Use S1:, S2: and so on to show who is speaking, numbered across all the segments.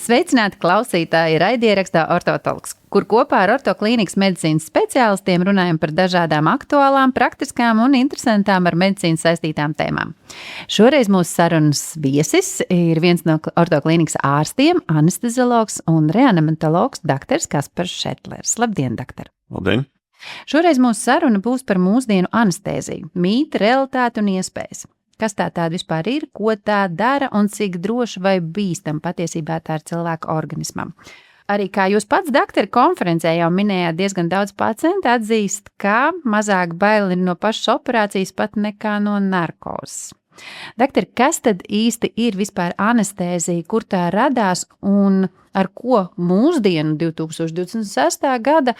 S1: Sveicināti klausītāji raidierakstā Ortotalks, kur kopā ar ortoklīnikas medicīnas speciālistiem runājam par dažādām aktuālām, praktiskām un interesantām ar medicīnu saistītām tēmām. Šoreiz mūsu sarunas viesis ir viens no ortoklīnikas ārstiem, anesteziologs un reanimatologs dr. Kaspars Šetlers. Labdien, doktor!
S2: Labdien!
S1: Šoreiz mūsu saruna būs par mūsdienu anestēziju, mīti, realitāti un iespējas. Kas tā tāda vispār ir, ko tā dara un cik droši vai bīstam patiesībā tā ir cilvēka organismam. Arī kā jūs pats, doktori, konferencē jau minējāt, diezgan daudz pacientu atzīst, ka mazāk bail ir no pašas operācijas pat nekā no narkozes. Doktori, kas tad īsti ir vispār anestēzija, kur tā radās un ar ko mūsdienu 2026. gada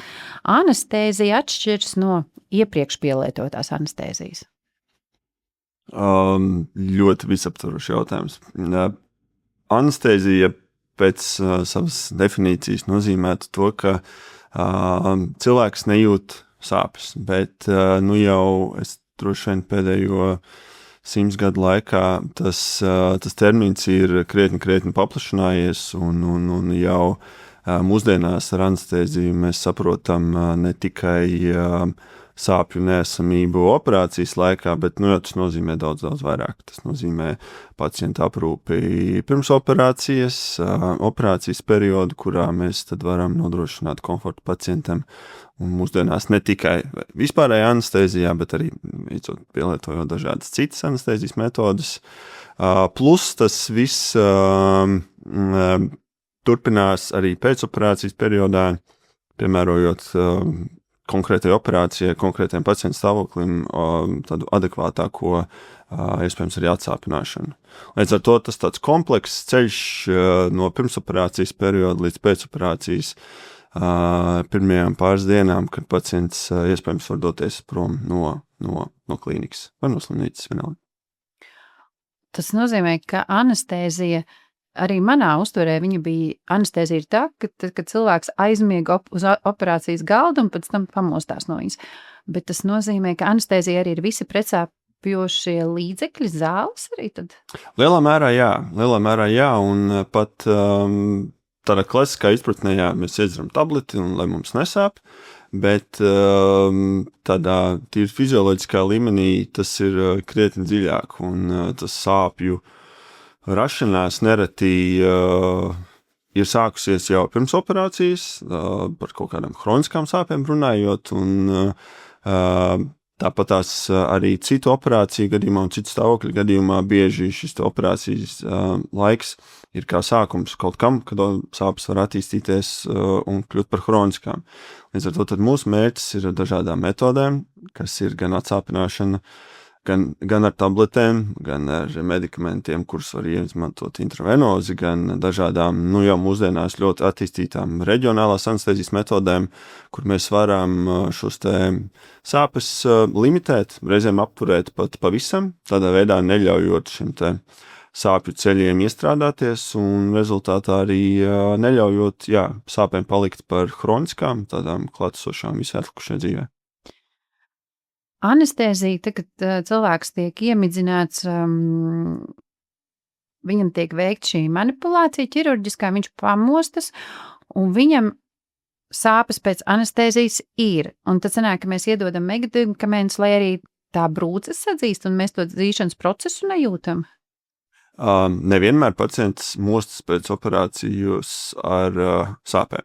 S1: anestēzija atšķiras no iepriekš pielietotās anestēzijas?
S2: Ļoti visaptvarošs jautājums. Anestēzija pēc savas definīcijas nozīmētu to, ka cilvēks nejūt sāpes, bet jau es droši vien pēdējo 100 gadu laikā tas termins ir krietni paplašinājies un jau mūsdienās ar anestēziju mēs saprotam ne tikai sāpju neesamību operācijas laikā, bet jau tas nozīmē daudz vairāk. Tas nozīmē pacienta aprūpi pirms operācijas periodu, kurā mēs tad varam nodrošināt komfortu pacientam. Un mūsdienās ne tikai vispārējā anestēzijā, bet arī pielietojot dažādas citas anestēzijas metodas. Plus tas viss turpinās arī pēcoperācijas periodā, piemērojot konkrētai operācijai, konkrētajam pacienta stāvoklim tādu adekvātāko, iespējams arī atsāpināšanu. Līdz ar to tas tāds komplekss ceļš no pirmsoperācijas perioda līdz pēcoperācijas pirmajām pāris dienām, kad pacients iespējams var doties prom no klīnikas vai no slimnīcas vienalga.
S1: Tas nozīmē, ka anestēzija arī manā uztverē viņa bija anestēzija ir tā, ka cilvēks aizmiega uz operācijas galdu un pēc tam pamostās no viņas. Bet tas nozīmē, ka anestēzija arī ir visi precāpjošie līdzekļi, zāles arī tad?
S2: Lielā mērā jā, un pat tādā klasiskā izpratnē, jā, mēs iedzeram tableti, un, lai mums nesāp, bet tādā tīri fizioloģiskā līmenī tas ir krietni dziļāk, un tas sāpju rašanās nereti ir sākusies jau pirms operācijas, par kaut kādām hroniskām sāpēm runājot, un tāpat tās arī citu operāciju gadījumā un citu stāvokļu gadījumā bieži šis operācijas laiks ir kā sākums kaut kam, kad sāpes var attīstīties un kļūt par hroniskām. Līdz ar to tad mūsu mērķis ir dažādām metodēm, kas ir gan atsāpināšana, gan ar tabletēm, gan ar medikamentiem, kurus var izmantot intravenozi, gan dažādām, jau mūsdienās ļoti attīstītām reģionālās anestēzijas metodēm, kur mēs varam šos te sāpes limitēt, reizēm apturēt pat pavisam, tādā veidā neļaujot šim te sāpju ceļiem iestrādāties un rezultātā arī neļaujot, sāpēm palikt par hroniskām, tādām klātesošām visā atlikušajā dzīvē.
S1: Anestēzija, kad cilvēks tiek iemidzināts, viņam tiek veikt šī manipulācija ķirurģiskā, viņš pamostas, un viņam sāpes pēc anestēzijas ir. Un tad sanāk, ka mēs iedodam medikamentus, lai arī tā brūces sadzīst, un mēs to dzīšanas procesu nejūtam.
S2: Nevienmēr pacients mostas pēc operācijas ar sāpēm.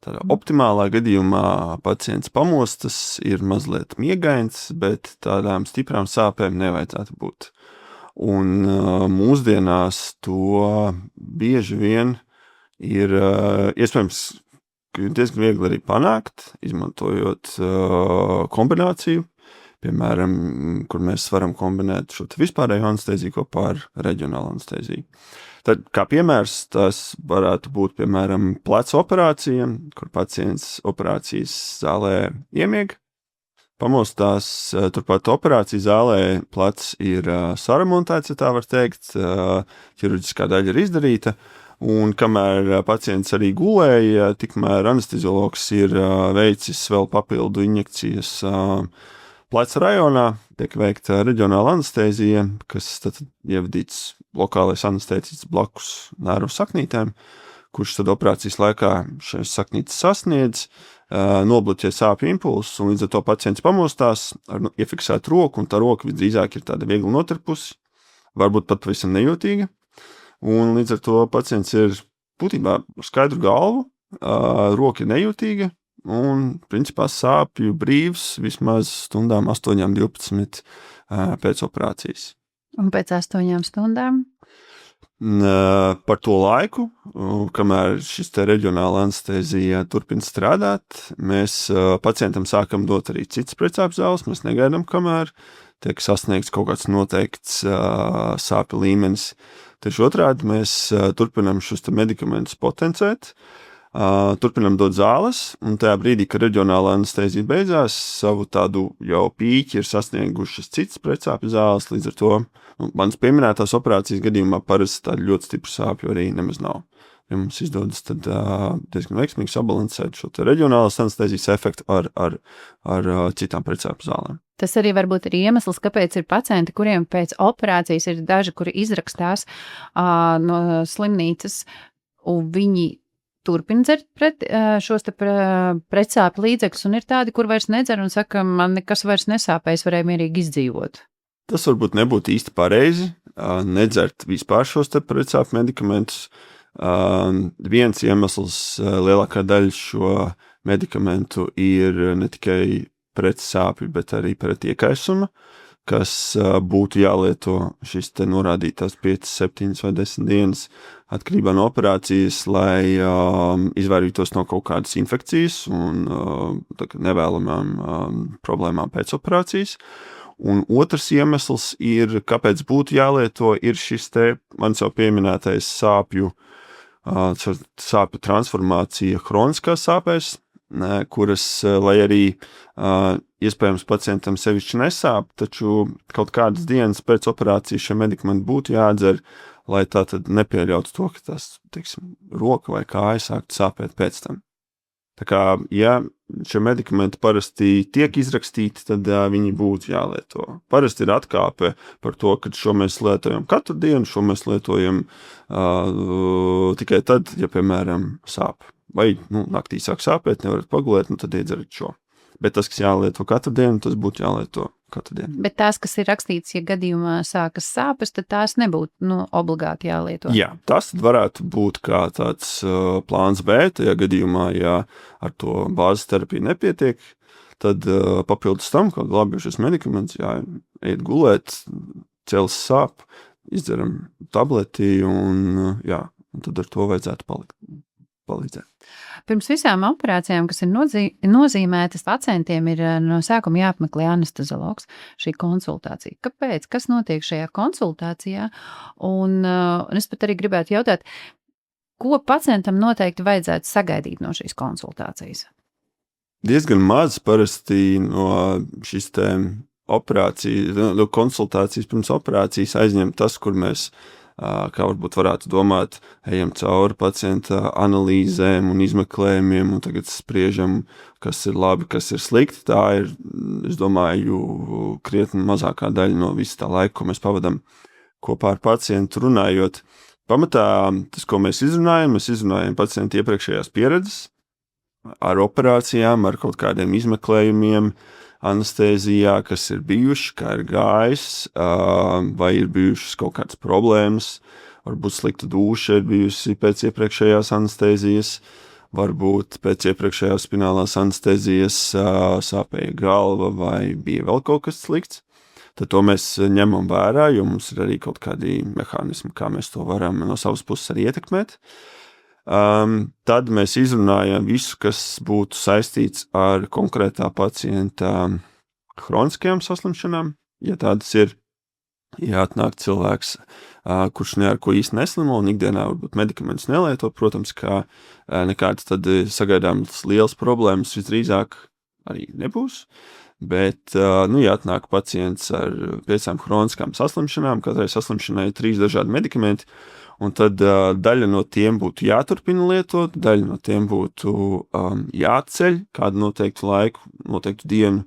S2: Tādā optimālā gadījumā pacients pamostas, ir mazliet miegains, bet tādām stiprām sāpēm nevajadzētu būt. Un mūsdienās to bieži vien ir iespējams diezgan viegli arī panākt, izmantojot kombināciju, piemēram, kur mēs varam kombinēt šo vispārējo anestēziju kopā ar reģionālu anestēziju. Tad, kā piemērs, tas varētu būt, piemēram, pleca operācija, kur pacients operācijas zālē iemieg, pamostās, turpat operācijas zālē plecs ir saremontēts, ja tā var teikt, ķirurģiskā daļa ir izdarīta, un kamēr pacients arī gulēja, tikmēr anesteziologs ir veicis vēl papildu injekcijas pleca rajonā, tiek veikta reģionāla anestēzija, kas tad ievadīts lokālais anestētiķis blakus nervu saknītēm, kurš tad operācijas laikā šīs saknītes sasniedz, nobloķē sāpju impulsus, un līdz ar to pacients pamostās ar iefiksētu roku, un tā roka visdrīzāk ir tāda viegli notirpusi, varbūt pat pavisam nejūtīga, un līdz ar to pacients ir būtībā ar skaidru galvu, roka ir nejūtīga, un principā sāpju brīvs vismaz stundām 8-12 pēc operācijas.
S1: Un pēc 8 stundām?
S2: Par to laiku, kamēr šis te reģionāla anestēzija turpina strādāt, mēs pacientam sākam dot arī citas pretsāpju zāles, mēs negaidām, kamēr tiek sasniegts kaut kāds noteikts sāpju līmenis. Tieši otrādi mēs turpinām šos te medikamentus potencēt, turpinām dot zāles, un tajā brīdī, kad reģionāla anestēzija beidzās, savu tādu jau pīķi ir sasniegušas citas pretsāpju zāles, līdz ar to manas pieminētās operācijas gadījumā parasti tādu ļoti stipru sāpju arī nemaz nav. Ja mums izdodas tad diezgan veiksmīgi sabalansēt šo te reģionālas anestēzijas efektu ar citām pretsāpju zālēm.
S1: Tas arī varbūt ir iemesls, kāpēc ir pacienti, kuriem pēc operācijas ir daži, kuri izrakstās no slimnīcas, un viņi turpina dzert šos te pretsāpju līdzekļus, un ir tādi, kur vairs nedzer un saka, man nekas vairs nesāpē, es varēju mierīgi izdzīvot.
S2: Tas varbūt nebūtu īsti pareizi, nedzert vispār šos te pretsāpju medikamentus. Viens iemesls lielākā daļa šo medikamentu ir ne tikai pret sāpju, bet arī pret iekaisuma, kas būtu jālieto šis te norādītās 5, 7 vai 10 dienas atkarībā no operācijas, lai izvairītos no kaut kādas infekcijas un nevēlamām problēmām pēc operācijas. Un otrs iemesls ir, kāpēc būtu jālieto, ir šis te man jau pieminētais sāpju transformācija hroniskās sāpēs, kuras, lai arī iespējams pacientam sevišķi nesāp, taču kaut kādas dienas pēc operācijas šie medikamenti būtu jādzer, lai tā tad nepieļautu to, ka tas, teiksim, roka vai kāja sāktu sāpēt pēc tam. Tā kā, ja šie medikamenti parasti tiek izrakstīti, tad viņi būtu jālieto. Parasti ir atkāpe par to, ka šo mēs lietojam katru dienu, šo mēs lietojam tikai tad, ja, piemēram, sāp. Vai naktī sāk sāpēt, nevarat pagulēt, tad iedzerat šo. Bet tas, kas jālieto katru dienu, tas būtu jālieto katru dienu.
S1: Bet tās, kas ir rakstīts, ja gadījumā sākas sāpes, tad tās nebūtu obligāti jālieto.
S2: Jā, tas varētu būt kā tāds plāns B, tajā gadījumā, ja ar to bāzes terapiju nepietiek, tad papildus tam, kaut labi šis medikaments, iet gulēt, cels sāp, izdzeram tableti un tad ar to vajadzētu palīdzēt.
S1: Pirms visām operācijām, kas ir nozīmētas, pacientiem ir no sākuma jāapmeklē anesteziologs šī konsultācija. Kāpēc? Kas notiek šajā konsultācijā? Un es pat arī gribētu jautāt, ko pacientam noteikti vajadzētu sagaidīt no šīs konsultācijas?
S2: Diezgan maz parasti no šīs operācijas, konsultācijas pirms operācijas aizņem tas, kur mēs kā varbūt varētu domāt, ejam cauri pacienta analīzēm un izmeklējumiem un tagad spriežam, kas ir labi, kas ir slikti. Tā ir, es domāju, krietni mazākā daļa no visa tā laika, ko mēs pavadam kopā ar pacientu runājot. Pamatā tas, ko mēs izrunājam pacientu iepriekšējās pieredzes ar operācijām, ar kaut kādiem izmeklējumiem, anestēzijā, kas ir bijuši, kā ir gājis, vai ir bijušas kaut kādas problēmas, varbūt slikta dūša ir bijusi pēc iepriekšējās anestēzijas, varbūt pēc iepriekšējās spinālās anestēzijas sāpēja galva vai bija vēl kaut kas slikts. Tad to mēs ņemam vērā, jo mums ir arī kaut kādi mehānismi, kā mēs to varam no savas puses arī ietekmēt. Tad mēs izrunājam visu, kas būtu saistīts ar konkrētā pacienta hroniskajām saslimšanām. Ja tādas ir, ja atnāk cilvēks, kurš ne ar ko īsti neslimo un ikdienā varbūt medikamentus nelieto, protams, kā nekāds tad sagaidāms liels problēmas visdrīzāk arī nebūs. Bet, ja atnāk pacients ar 5 hroniskām saslimšanām, katrai saslimšanai ir 3 dažādi medikamenti, un tad daļa no tiem būtu jāturpina lietot, daļa no tiem būtu jāceļ kādu noteiktu laiku, noteiktu dienu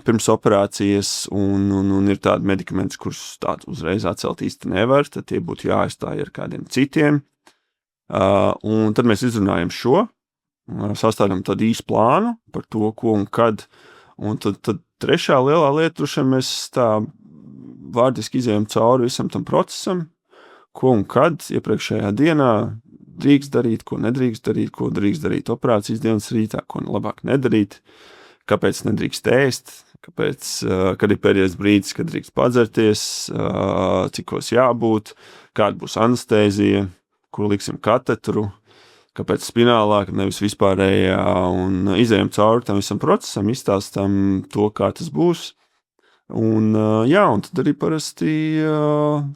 S2: pirms operācijas, un ir tādi medikamenti, kurus tādu uzreiz atcelt īsti nevar, tad tie būtu jāaizstāj ar kādiem citiem. Un tad mēs izrunājam šo, sastādām tādu īstu plānu par to, ko un kad. Un tad trešā lielā lieta, droši vien mēs tā vārdiski izējām cauri visam tam procesam, ko un kad iepriekšējā dienā drīkst darīt, ko nedrīkst darīt, ko drīkst darīt operācijas dienas rītā, ko labāk nedarīt, kāpēc nedrīkst ēst, kāpēc, kad ir pēdējais brīdis, kad drīkst padzerties, cikos jābūt, kāda būs anestēzija, kur liksim katetru, kāpēc spinālā, nevis vispārējā, un izējam cauri tam visam procesam, izstāstam to, kā tas būs. Un tad arī parasti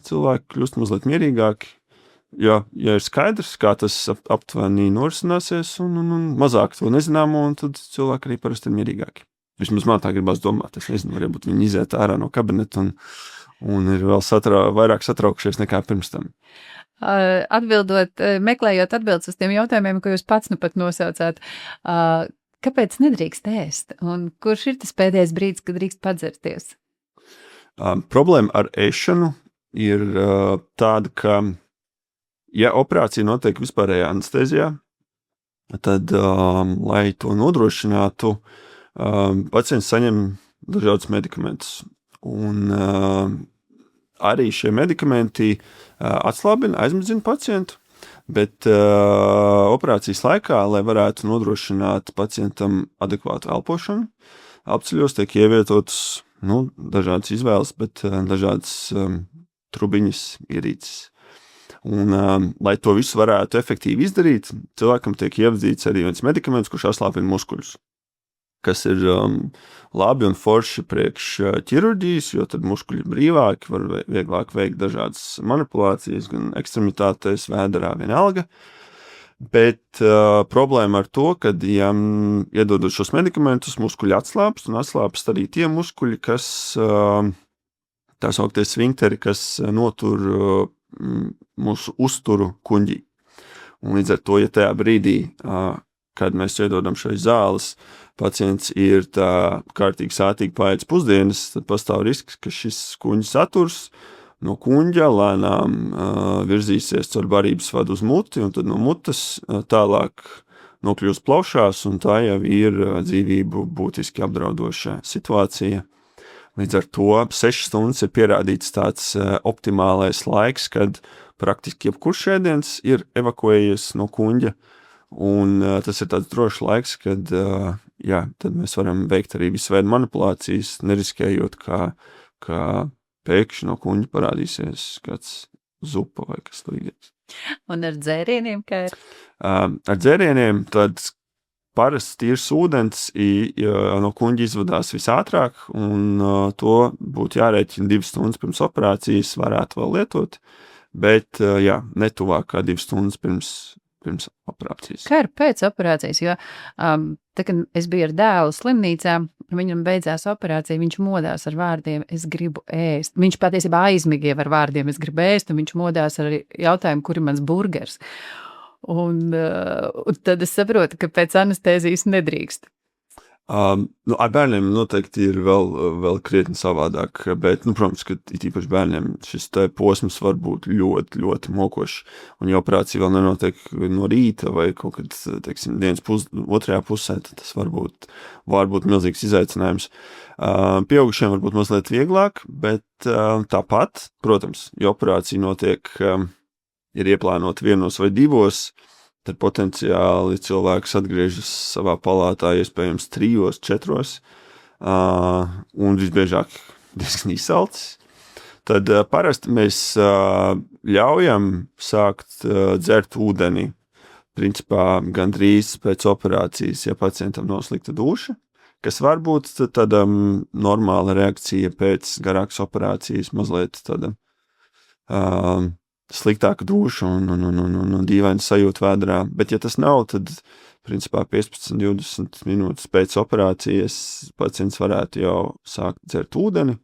S2: cilvēki kļūst mazliet mierīgāki, ja ir skaidrs, kā tas aptuveni norisināsies, un mazāk to nezināmo, un tad cilvēki arī parasti ir mierīgāki. Vismaz man tā gribas domāt, es nezinu, varbūt viņi iziet ārā no kabineta un ir vēl vairāk satraukšies nekā pirms tam.
S1: Meklējot atbildes uz tiem jautājumiem, ko jūs pats nu pat nosaucāt, kāpēc nedrīkst ēst? Un kurš ir tas pēdējais brīdis, kad drīkst padzerties?
S2: Problēma ar ēšanu ir tāda, ka, ja operācija notiek vispārējā anestēzijā, tad, lai to nodrošinātu, pacients saņem dažādus medikamentus. Un arī šie medikamenti atslābina, aizmazina pacientu, bet operācijas laikā, lai varētu nodrošināt pacientam adekvātu elpošanu, apceļos tiek ievietotas dažādas izvēles, bet dažādas trubiņas, ierīces. Un, lai to visu varētu efektīvi izdarīt, cilvēkam tiek ievadīts arī viens medikaments, kurš atslābina muskuļus, kas ir labi un forši priekš ķirurģijas, jo tad muskuļi brīvāki, var vieglāk veikt dažādas manipulācijas, gan ekstremitātēs, vēderā, vienalga. Bet problēma ar to, kad, ja iedodot šos medikamentus, muskuļi atslābst, un atslābst arī tie muskuļi, kas tā sauktie sfinkteri, kas notur mūsu uzturu kuņģī. Un līdz ar to, ja tajā brīdī, kad mēs iedodam šai zāles, pacients ir tā kārtīgi sātīgi paēdis pusdienas, tad pastāv risks, ka šis kuņģis saturs no kuņģa lēnām virzīsies caur barības vadu uz muti, un tad no mutes tālāk nokļūst plaušās, un tā jau ir dzīvību būtiski apdraudoša situācija. Līdz ar to 6 stundas ir pierādīts tāds optimālais laiks, kad praktiski jebkurš ēdiens ir evakuējies no kuņģa, un tas ir tāds drošs laiks, kad tad mēs varam veikt arī visu veidu manipulācijas, neriskējot, kā pēkšņi no kuņģa parādīsies kāds zupa vai kas līdzīgs.
S1: Un ar dzērieniem kā ir?
S2: Ar dzērieniem tad parasti tīrs ūdens no kuņģa izvadās visātrāk, un to būtu jārēķina 2 stundas pirms operācijas, varētu vēl lietot, bet netuvāk kā 2 stundas pirms operācijas.
S1: Kā ir pēc operācijas? Jo tā, kad es biju ar dēlu slimnīcā, viņam beidzās operācija, viņš modās ar vārdiem, es gribu ēst. Viņš patiesībā aizmigie ar vārdiem, es gribu ēst, un viņš modās ar jautājumu, kur ir mans burgers. Un tad es saprotu, ka pēc anestēzijas nedrīkst.
S2: Ar bērniem noteikti ir vēl krietni savādāk, bet, protams, ka īpaši bērniem šis posms var būt ļoti, ļoti mokošs, un ja operācija vēl nenotiek no rīta vai kaut kad, teiksim, dienas otrajā pusē, tad tas var būt milzīgs izaicinājums. Pieaugušiem var būt mazliet vieglāk, bet tāpat, protams, ja operācija notiek, ir ieplānota 1 vai 2, tad potenciāli cilvēks atgriežas savā palātā iespējams 3, 4, un visbiežāk diezgan izsalcis. Tad parasti mēs ļaujam sākt dzert ūdeni, principā gandrīz pēc operācijas, ja pacientam nav slikta duša, kas var būt tāda normāla reakcija pēc garākas operācijas, mazliet tāda sliktāka duša un dīvaina sajūta vēdrā. Bet, ja tas nav, tad, principā, 15-20 minūtes pēc operācijas pacients varētu jau sākt dzert ūdeni,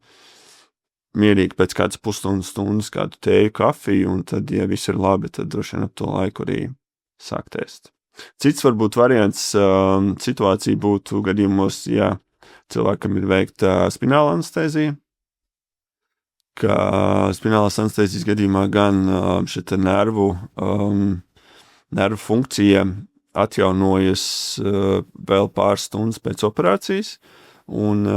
S2: mierīgi pēc kādas pusstundas kādu tēju, kafiju, un tad, ja viss ir labi, tad droši vien ap to laiku arī sākt ēst. Cits varbūt variants situācija būtu gadījumos, ja cilvēkam ir veikta spināla anestēzija, ka spinālās anestēzijas gadījumā gan šita nervu nervu funkcija atjaunojas vēl pāris stundas pēc operācijas, un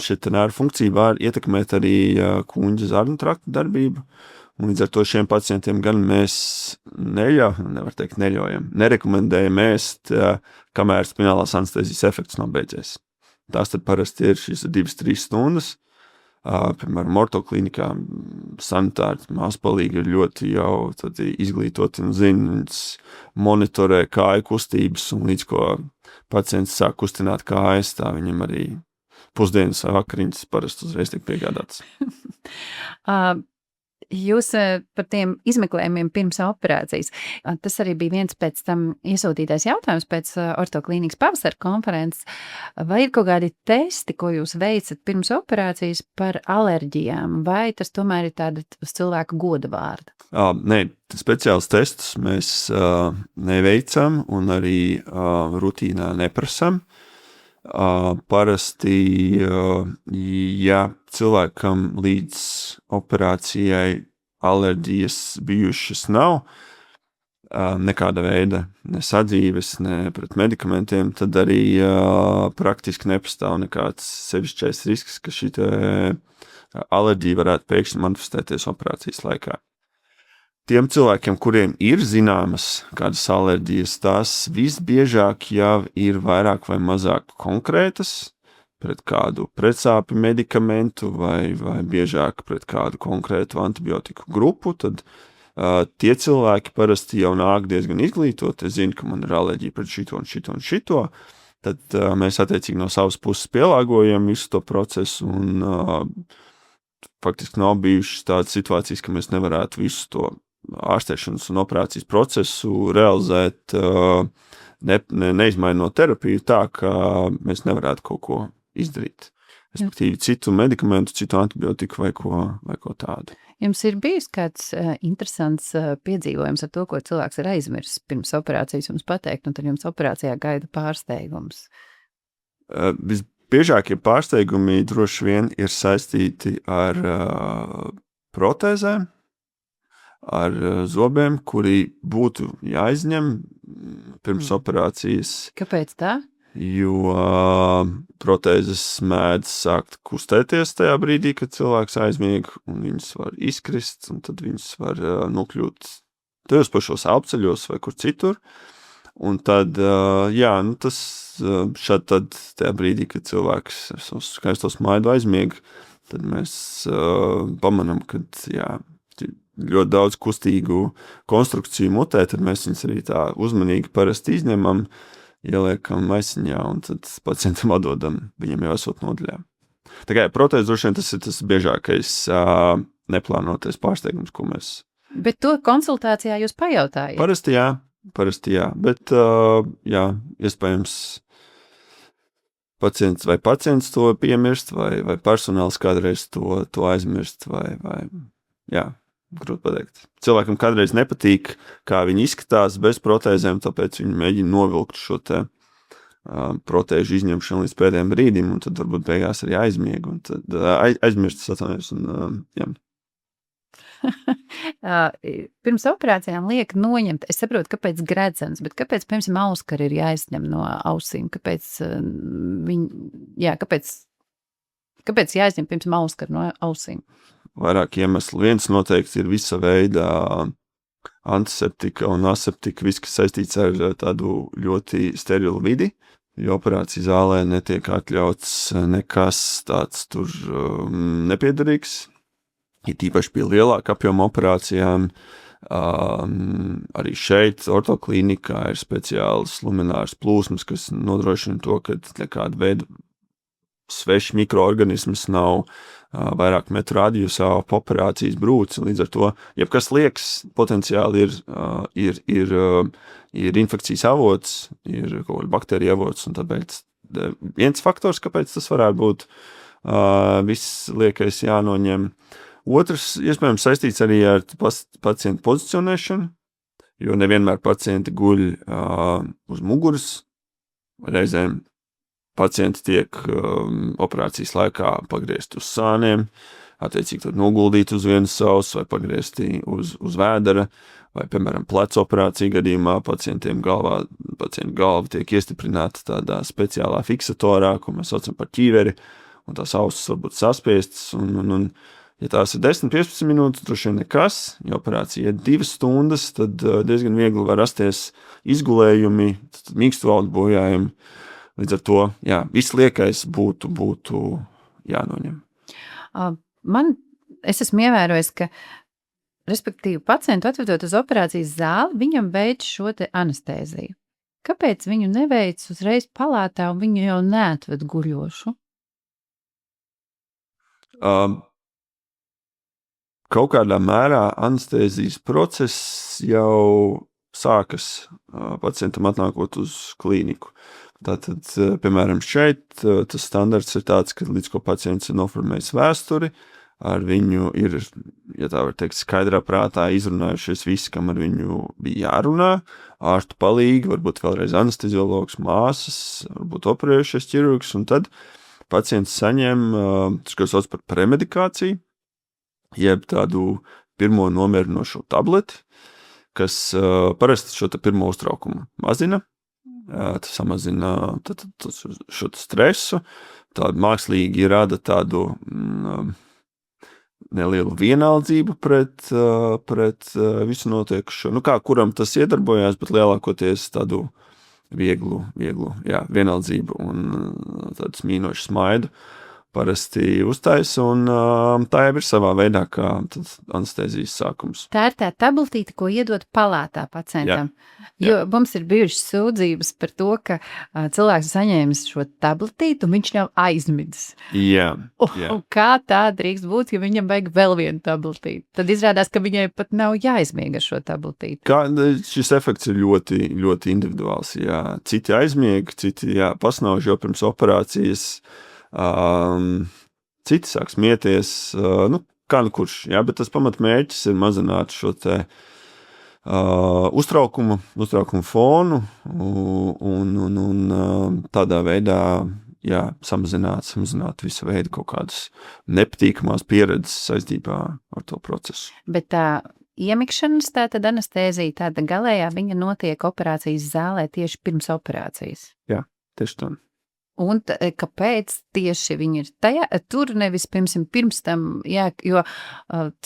S2: šī nervu funkcija var ietekmēt arī kuņģa zarnu trakta darbību, un līdz ar to šiem pacientiem gan mēs nerekomendējam ēst, kamēr spinālās anestēzijas efekts nav beidzies. Tās tad parasti ir šīs 2-3 stundas. Piemēram, ortoklinikā sanitāri mākslīgi ir ļoti jau izglītoti un zina, viņas monitorē kāju kustības, un līdz ko pacients sāk kustināt kājas, tā viņam arī pusdienas vai vakariņas parasti uzreiz tiek piegādātas.
S1: Jūs par tiem izmeklējumiem pirms operācijas. Tas arī bija viens pēc tam iesūtītais jautājums pēc ortoklīnikas pavasara konferences. Vai ir kaut kādi testi, ko jūs veicat pirms operācijas par alerģijām, vai tas tomēr ir tāda uz cilvēku goda vārda?
S2: Nē, speciāls testus mēs neveicam un arī rutīnā neprasam. Parasti, ja cilvēkam līdz operācijai alerģijas bijušas nav, nekāda veida, ne sadzīves, ne pret medikamentiem, tad arī praktiski nepastāv nekāds sevišķais risks, ka šī alerģija varētu pēkšņi manifestēties operācijas laikā. Tiem cilvēkiem, kuriem ir zināmas kādas alerģijas, tās visbiežāk jau ir vairāk vai mazāk konkrētas pret kādu pretsāpju medikamentu vai biežāk pret kādu konkrētu antibiotiku grupu, tad tie cilvēki parasti jau nāk diezgan izglītoti, es zinu, ka man ir alerģija pret šito un šito un šito, tad mēs attiecīgi no savas puses pielāgojam visu to procesu un faktiski nav bijušas tādas situācijas, ka mēs nevarētu visu to ārstēšanas un operācijas procesu realizēt, neizmainot terapiju tā, ka mēs nevarētu kaut ko izdarīt. Respektīvi citu medikamentu, citu antibiotiku vai ko tādu.
S1: Jums ir bijis kāds interesants piedzīvojums ar to, ko cilvēks ir aizmirsis pirms operācijas jums pateikt, un tad jums operācijā gaida pārsteigums?
S2: Visbiežākie pārsteigumi droši vien ir saistīti ar protēzēm, ar zobiem, kuri būtu jāizņem pirms operācijas.
S1: Kāpēc tā?
S2: Jo protēzes mēdz sākt kustēties tajā brīdī, kad cilvēks aizmieg, un viņas var izkrist, un tad viņas var nokļūt tajos pašos elpceļos vai kur citur. Un tad, tas šad tad tajā brīdī, kad cilvēks uz skaistos maidu aizmieg, tad mēs pamanam, kad, ļoti daudz kustīgu konstrukciju mutē, tad mēs viņus arī tā uzmanīgi parasti izņemam, ieliekam maisiņā un tad pacientam atdodam, viņam jau esot nodaļā. Tā kā protēze droši vien tas ir tas biežākais neplānotais pārsteigums, ko mēs...
S1: Bet to konsultācijā jūs pajautājat?
S2: Parasti jā, bet iespējams pacients to piemirst vai personāls kādreiz to aizmirst vai grūti pateikt. Cilvēkam kādreiz nepatīk, kā viņi izskatās bez protēzēm, tāpēc viņi mēģina novilkt šo protēžu izņemšanu līdz pēdējiem brīdim, un tad varbūt beigās arī aizmieg, un tad aizmirstas atvainojas, un
S1: Pirms operācijām liek noņemt, es saprotu, kāpēc gredzens, bet kāpēc, piemēram, auskari ir jāizņem no ausīm? Kāpēc kāpēc jāizņem, piemēram, auskari no ausīm?
S2: Vairāk iemesli. Viens noteikti ir visa veida antiseptika un aseptika, viss, kas saistīts ar tādu ļoti sterilu vidi, jo operācijas zālē netiek atļauts nekas tāds tur nepiederīgs. Ir tīpaši pie lielāka apjoma operācijām. Arī šeit ortoklīnikā ir speciāls luminārs plūsmas, kas nodrošina to, ka nekāda veida sveši mikroorganisms nav vairāk metru radiusā ap operācijas brūci, līdz ar to, jebkas liekas, potenciāli ir infekcijas avots, ir kaut kāda baktērija avots, un tāpēc viens faktors, kāpēc tas varētu būt, viss liekais jānoņem. Otrs, iespējams, saistīts arī ar pacientu pozicionēšanu, jo nevienmēr pacienti guļ uz muguras, reizēm pacienti tiek operācijas laikā pagriezti uz sāniem, attiecīgi tad noguldīti uz vienas auss vai pagriezti uz vēdera. vai, piemēram, plecu operāciju gadījumā pacientu galva tiek iestiprināta tādā speciālā fiksatorā, ko mēs saucam par ķīveri, un tās ausis varbūt saspiestas, un ja tās ir 10-15 minūtes, droši vien nekas, ja operācija ir 2 stundas, tad diezgan viegli var rasties izgulējumi, mīkstvaldu bojājumi. Līdz ar to, jā, viss liekais būtu jānoņem.
S1: Es esmu ievērojis, ka, respektīvi, pacientu atvedot uz operācijas zāli, viņam veic šo te anestēziju. Kāpēc viņu neveic uzreiz palātā un viņu jau neatved guļošu?
S2: Kaut kādā mērā anestēzijas process jau sākas pacientam atnākot uz klīniku. Tātad, piemēram, šeit tas standarts ir tāds, ka līdz ko pacients ir noformējis vēsturi, ar viņu ir, ja tā var teikt, skaidrā prātā izrunājušies visi, kam ar viņu bija jārunā, ārstu palīgi, varbūt vēlreiz anesteziologs, māsas, varbūt operējušies ķirurgs, un tad pacients saņem, tas, ko sauc par premedikāciju, jeb tādu pirmo nomierinošo tableti, kas parasti šo pirmo uztraukumu mazina, tas samazina šo stresu, tādu mākslīgi rada tādu nelielu vienaldzību pret visu notiekušo. Nu, kā kuram tas iedarbojās, bet lielākoties tādu vieglu vienaldzību un tādu smīnošu smaidu parasti uztaisa, un tā jau ir savā veidā kā anestēzijas sākums.
S1: Tā ir tā tabletīte, ko iedod palātā pacientam. Jo mums ir bijušas sūdzības par to, ka cilvēks saņēmis šo tabletīti, un viņš nav aizmidzis.
S2: Jā.
S1: Un kā tā drīkst būt, ja viņam vajag vēl vienu tabletīti? Tad izrādās, ka viņai pat nav jāizmiega šo tabletīti.
S2: Šis efekts ir ļoti, ļoti individuāls. Jā. Citi aizmiega, citi pasnauž jau pirms operācijas, citi sāk smieties, kā nu kurš, bet tas pamatmērķis ir mazināt šo te uztraukumu fonu un tādā veidā samazināt visu veidu kaut kādas nepatīkamās pieredzes saistībā ar to procesu.
S1: Bet tā iemikšanas tātad anestēzija, tāda galējā, viņa notiek operācijas zālē tieši pirms operācijas.
S2: Jā, tieši tā.
S1: Un kāpēc tieši viņi ir tajā, tur nevis pirms tam, jo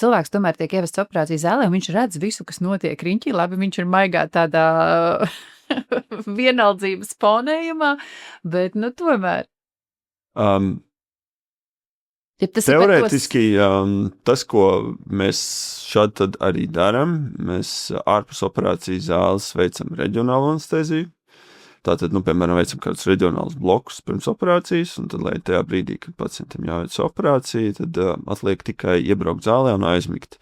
S1: cilvēks tomēr tiek ievests operācijas zālē, un viņš redz visu, kas notiek riņķī, labi, viņš ir maigā tādā vienaldzības ponējumā, bet, tomēr.
S2: Teorētiski tas, ko mēs šādi tad arī darām, mēs ārpus operācijas zāles veicam reģionālu anestēziju. Tātad, piemēram, veicam kādus reģionālus blokus pirms operācijas, un tad, lai tajā brīdī, kad pacientam jāveic operācija, tad atliek tikai iebraukt zālē un aizmigt.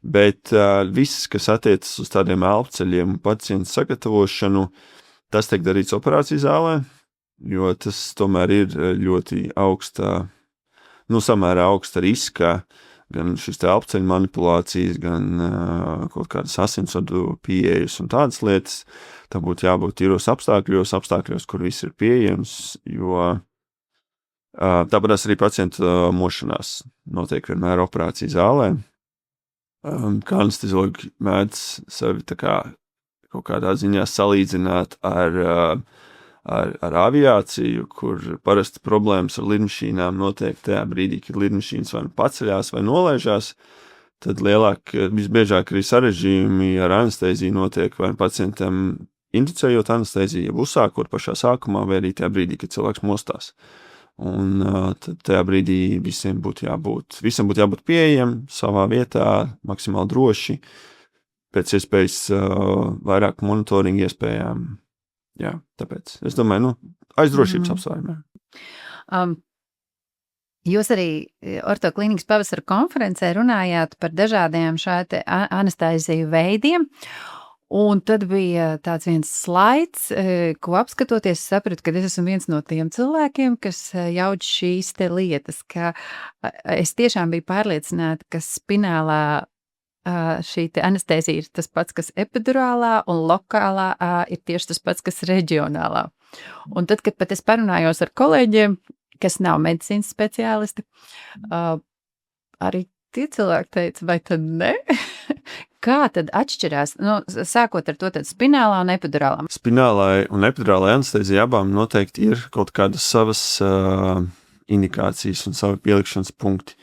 S2: Bet viss, kas attiecas uz tādiem elpceļiem un pacientu sagatavošanu, tas tiek darīts operācijas zālē, jo tas tomēr ir ļoti samērā augsta riska, gan šis te elpceļu manipulācijas, gan kaut kādas asinsvadu pieejas un tādas lietas. Tam būtu jābūt tīros apstākļos, kur viss ir pieejams, jo tāpēc arī pacientu mošanās notiek vienmēr operācijas zālē. Kā anesteziologi mēdz sevi tā kā kaut kādā ziņā salīdzināt ar aviāciju, kur parasti problēmas ar lidmašīnām notiek tajā brīdī, kad lidmašīnas vai paceļās vai nolaižās, tad visbiežāk arī sarežģījumi ar anestēziju notiek vai pacientam inducējot anestēziju, uzsākot pašā sākumā, vai arī tajā brīdī, kad cilvēks mostās. Un tad tajā brīdī visam būtu jābūt pieejam savā vietā, maksimāli droši, pēc iespējas vairāk monitoringa iespējām. Jā, tāpēc es domāju, aiz drošības apsvērumiem.
S1: Jūs arī Ortoklīnikas pavasara konferencē runājāt par dažādiem šādi anestēziju veidiem. Un tad bija tāds viens slaids, ko apskatoties, sapratu, ka es esmu viens no tiem cilvēkiem, kas jauc šīs te lietas, ka es tiešām biju pārliecināta, ka spinālā šī te anestēzija ir tas pats, kas epidurālā, un lokālā ir tieši tas pats, kas reģionālā. Un tad, kad pat es parunājos ar kolēģiem, kas nav medicīnas speciālisti, arī tie cilvēki teica, vai tad ne? Kā tad atšķirās, sākot ar to tad spinālā un epidurālā?
S2: Spinālai un epidurālai anestēzija abām noteikti ir kaut kādas savas indikācijas un savi pielikšanas punkti.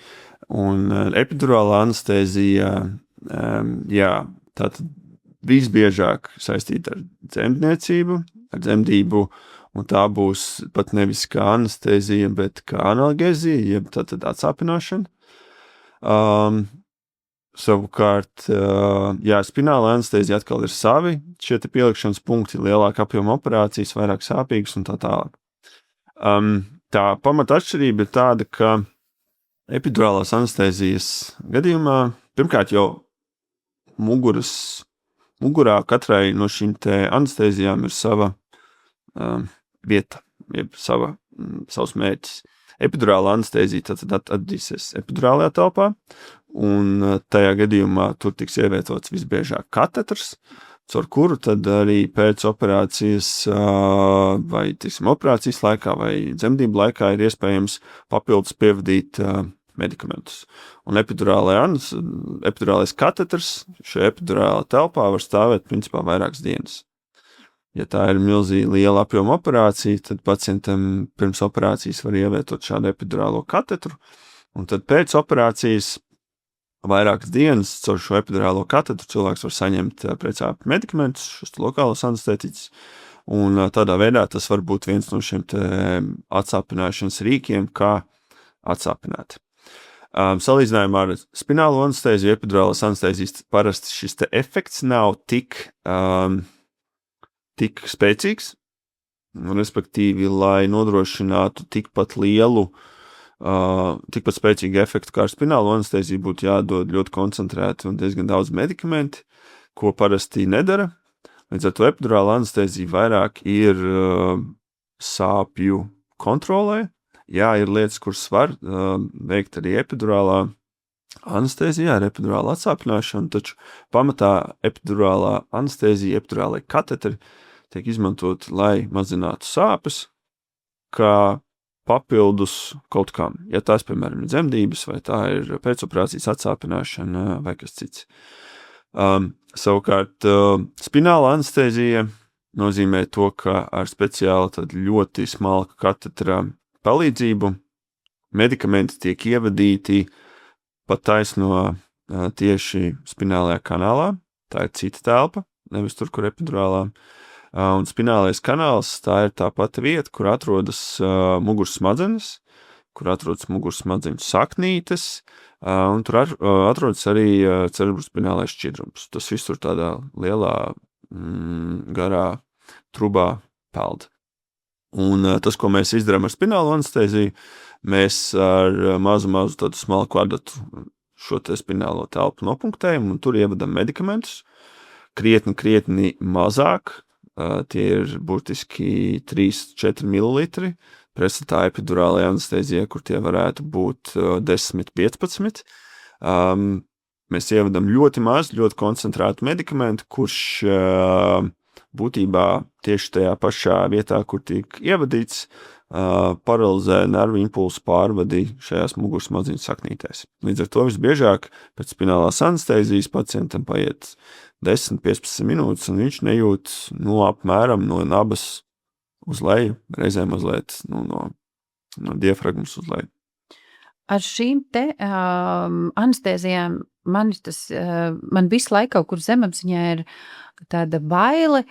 S2: Un epidurālā anestēzija, tātad visbiežāk saistīta ar dzemdniecību, ar dzemdību, un tā būs pat nevis kā anestēzija, bet kā analgēzija, jeb tātad atsāpināšana. Savukārt, spināla anestēzija atkal ir savi, šie te pielikšanas punkti, lielāka apjoma operācijas, vairāk sāpīgas un tā tālāk. Tā pamata atšķirība ir tāda, ka epidurālās anestēzijas gadījumā, pirmkārt jau mugurā katrai no šīm te anestēzijām ir sava vieta, jeb savs mērķis. Epidurāla anestēzija tad atradīsies epidurālajā telpā, un tajā gadījumā tur tiks ievietots visbiežāk katetrs, caur kuru tad arī pēc operācijas vai, operācijas laikā vai dzemdību laikā ir iespējams papildus pievadīt medikamentus. Un epidurālais katetrs šajā epidurālā telpā var stāvēt principā vairākas dienas. Ja tā ir milzīgi liela apjoma operācija, tad pacientam pirms operācijas var ievietot šādu epidurālo katetru, un tad pēc operācijas vairākas dienas caur šo epidurālo katetru cilvēks var saņemt precāpju medikamentus, šos lokālos anestētiķus, un tādā veidā tas var būt viens no šiem atsāpināšanas rīkiem, kā atsāpināt. Salīdzinājumā ar spinālo anestēziju, epidurālas anestēzijas parasti šis efekts nav tik spēcīgs, respektīvi, lai nodrošinātu tikpat spēcīgu efektu kā ar spinālo anestēziju, būtu jādod ļoti koncentrēti un diezgan daudz medikamenti, ko parasti nedara. Līdz ar to epidurāla anestēzija vairāk ir sāpju kontrolē. Jā, ir lietas, kuras var veikt arī epidurālā anestēzijā, ar epidurālu atsāpināšanu, taču pamatā epidurālā anestēzija, epidurālai kateteri tiek izmantot, lai mazinātu sāpes, kā papildus kaut kam. Ja tās, piemēram, ir dzemdības, vai tā ir pēcoperācijas atsāpināšana, vai kas cits. Savukārt, spināla anestēzija nozīmē to, ka ar speciāli tad ļoti smalka katetra palīdzību medikamenti tiek ievadīti pat taisno tieši spinālajā kanālā. Tā ir cita telpa, nevis tur, kur epidurālā. Un spinālais kanāls, tā ir tā pati vieta, kur atrodas mugursmadzenes, kur atrodas mugursmadzeņu saknītes, un tur atrodas arī cerebrospinālais šķidrums. Tas viss tur tādā lielā, garā trubā peld. Un tas, ko mēs izdarām ar spinālo anestēziju, mēs ar mazu tādu smalku adatu šo te spinālo telpu nopunktējam, un tur ievadam medikamentus, krietni mazāk. Tie ir burtiski 3-4 ml, pretstatā epidurālajā anestēzijā, kur tie varētu būt 10-15. Mēs ievadam ļoti maz, ļoti koncentrētu medikamentu, kurš būtībā tieši tajā pašā vietā, kur tiek ievadīts, paralizē nervu impulsu pārvadi šajās mugursmadziņu saknītēs. Līdz ar to visbiežāk pēc spinālās anestēzijas pacientam paiet 10-15 minūtes, un viņš nejūt apmēram no nabas uz leju, reizēm mazliet no diafragmas uz leju.
S1: Ar šīm te anestēzijām man visu laiku kaut kur zemapziņā ir tāda baile,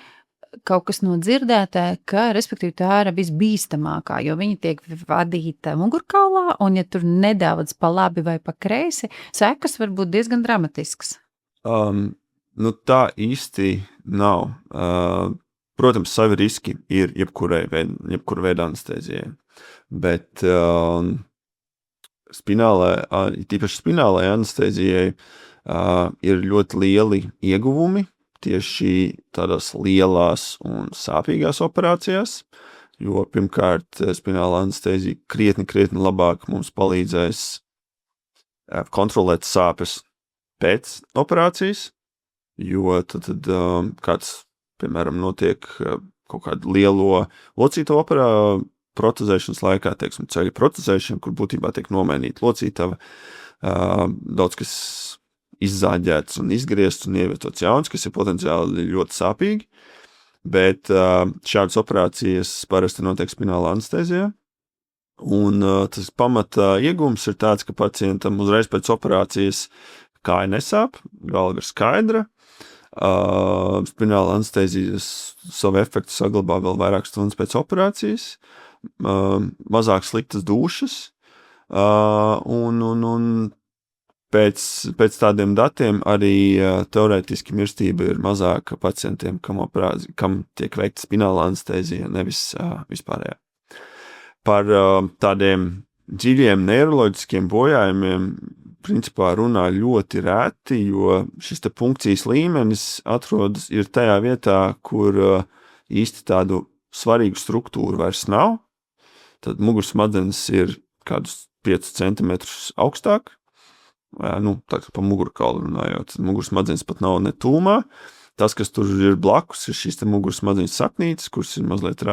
S1: kaut kas no dzirdētā, ka, respektīvi, tā ir visbīstamākā, jo viņa tiek vadīta mugurkaulā, un ja tur nedaudz pa labi vai pa kreisi, sekas var būt diezgan dramatisks.
S2: Tā īsti nav. Protams, savi riski ir jebkura veida anestēzijai, bet tīpaši spinālai anestēzijai ir ļoti lieli ieguvumi tieši tādās lielās un sāpīgās operācijās, jo pirmkārt spināla anestēzija krietni labāk mums palīdzēs kontrolēt sāpes pēc operācijas, jo tad kāds, piemēram, notiek kaut kādu lielo locīto protezēšanas laikā, teiksim, ceļa protezēšana, kur būtībā tiek nomainīta locītava, daudz kas izzāģēts un izgriezts un ievietots jauns, kas ir potenciāli ļoti sāpīgi, bet šādas operācijas parasti notiek spināla anestēzijā. Un tas pamata iegums ir tāds, ka pacientam uzreiz pēc operācijas kāja nesāp, galva ir skaidra, spināla anestēzijas savu efektu saglabā vēl vairāk stundas pēc operācijas, mazāk sliktas dušas, un pēc tādiem datiem arī teorētiski mirstība ir mazāka pacientiem, kam tiek veikta spināla anestēzija, nevis vispārējā. Par tādiem dziļiem neiroloģiskiem bojājumiem principā runā ļoti reti, jo šis te punkcijas līmenis atrodas ir tajā vietā, kur īsti tādu svarīgu struktūru vairs nav. Tad mugursmadzenes ir kādus 5 centimetrus augstāk, tā kā pa mugurkaulu runājot. Mugursmadzenes pat nav ne tūmā. Tas, kas tur ir blakus, ir šīs te mugursmadzenes saknītes, kuras ir mazliet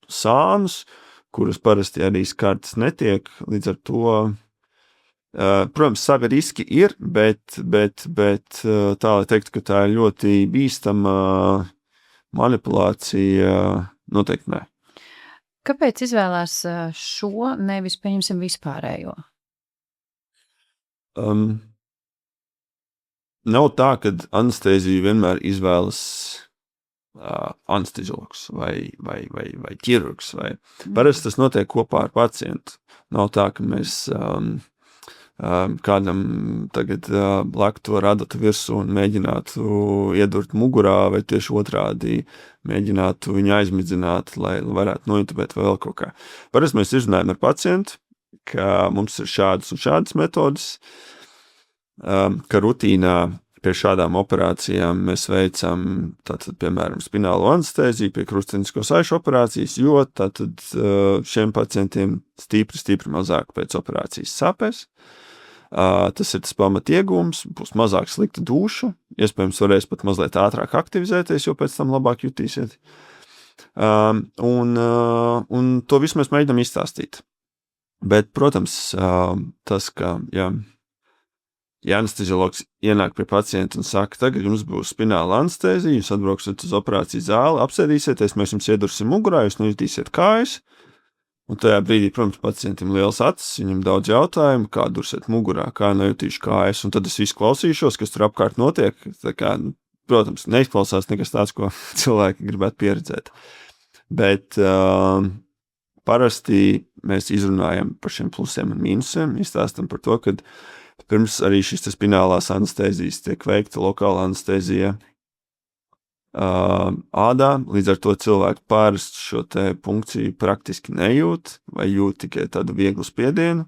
S2: sānus, kuras parasti arī skartas netiek, līdz ar to, protams, savi riski ir, bet tā, lai teiktu, ka tā ir ļoti bīstama manipulācija, noteikti nē.
S1: Kāpēc izvēlās šo, nevis pieņemsim vispārējo?
S2: Nav tā, ka anestēziju vienmēr izvēlas anesteziologs vai ķirurgs. Parasti tas notiek kopā ar pacientu. Nav tā, ka mēs kādam tagad lakto radatu virsū un mēģinātu iedurt mugurā vai tieši otrādi mēģinātu viņu aizmidzināt, lai varētu nointubēt vai vēl kaut kā. Parasti mēs izrunājam ar pacientu, ka mums ir šādas un šādas metodas, ka rutīnā pie šādām operācijām mēs veicam, tātad, piemēram, spinālu anestēziju pie krustveida saišu operācijas, jo tātad šiem pacientiem stipri mazāk pēc operācijas sāpēs. Tas ir tas pamat iegūms, būs mazāk slikta duša, iespējams varēs pat mazliet ātrāk aktivizēties, jo pēc tam labāk jutīsiet. Un to visu mēs mēģinām izstāstīt. Bet, protams, tas, ka, ja anesteziologs ienāk pie pacienta un saka, tagad jums būs spināla anestēzija, jūs atbrauksiet uz operāciju zāli, apsēdīsieties, mēs jums iedursim mugurā, jūs nejutīsiet kājas, un tajā brīdī, protams, pacientam liels acis, viņam daudz jautājumu, kā dursiet mugurā, kā nejutīšu kājas, un tad es visu klausīšos, kas tur apkārt notiek, tā kā, protams, neizklausās nekas tāds, ko cilvēki gribētu pieredzēt. Bet parasti mēs izrunājam par šiem plusiem un mīnusiem, izstāstam par to, ka pirms arī šis spinālās anestēzijas tiek veikta lokāla anestēzija ādā, līdz ar to cilvēki pārst šo te punkciju praktiski nejūt, vai jūt tikai tādu vieglu spiedienu.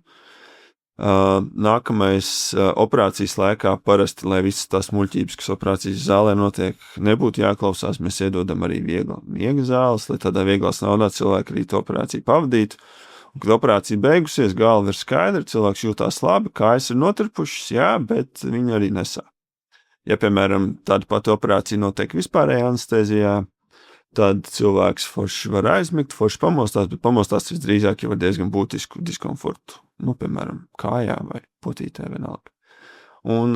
S2: Nākamais operācijas laikā parasti, lai visas tās muļķības, kas operācijas zālē notiek, nebūtu jāklausās, mēs iedodam arī miega zāles, lai tādā vieglās naudā cilvēki arī to operāciju pavadītu. Un, kad operācija beigusies, galva ir skaidra, cilvēks jūtās labi, kājas ir notirpušas, jā, bet viņi arī nesā. Ja, piemēram, tāda pati operācija notiek vispārējā anestēzijā, tad cilvēks forši var aizmigt, forši pamostās, bet pamostās visdrīzāk jau ar diezgan būtisku diskomfortu. Piemēram, kājā vai potītē vienalga. Un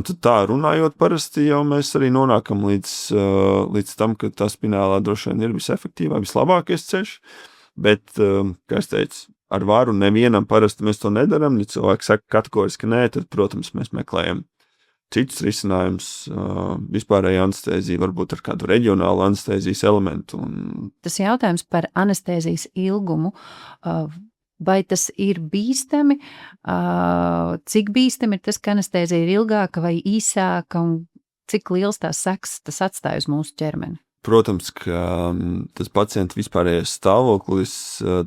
S2: tad tā runājot, parasti jau mēs arī nonākam līdz tam, ka tā spinālā droši vien ir visefektīvāk, vislabākais ceļš, bet, kā es teicu, ar varu nevienam parasti mēs to nedaram, ja cilvēki saka kategoriski nē, tad, protams, mēs meklējam cits risinājums, vispārēja anestēzija, varbūt ar kādu reģionālu anestēzijas elementu.
S1: Tas jautājums par anestēzijas ilgumu, vai tas ir bīstami, cik bīstami ir tas, ka anestēzija ir ilgāka vai īsāka, un cik liels tās sekas tas atstāj uz mūsu ķermeni?
S2: Protams, ka tas pacienta vispārējais stāvoklis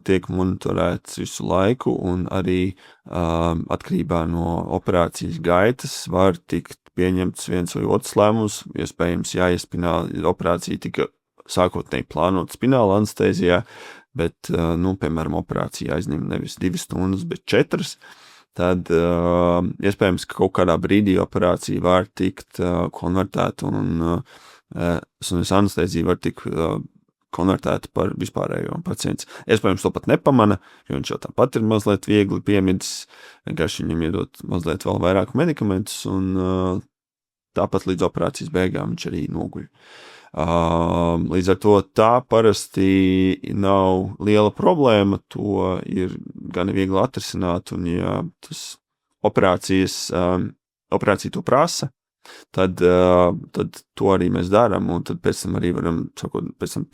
S2: tiek monitorēts visu laiku, un arī atkarībā no operācijas gaitas var tikt pieņemts viens vai otrs lēmums. Iespējams, operācija tika sākotnēji plānota spināla anestēzijā, bet, piemēram, operācija aizņem nevis 2 stundas, bet 4. Tad iespējams, ka kaut kādā brīdī operācija var tikt konvertēta un anestēzija var tikt konvertēta par vispārējo pacients. Iespējams, to pat nepamana, jo viņš jau tāpat ir mazliet viegli piemidzis, vienkārši viņam iedot mazliet vēl vairāk medikamentus, un tāpat līdz operācijas beigām viņš arī noguļ. Līdz ar to tā parasti nav liela problēma, to ir gan viegli atrisināt, un ja tas operācija to prasa, tad to arī mēs darām, un tad pēc tam arī varam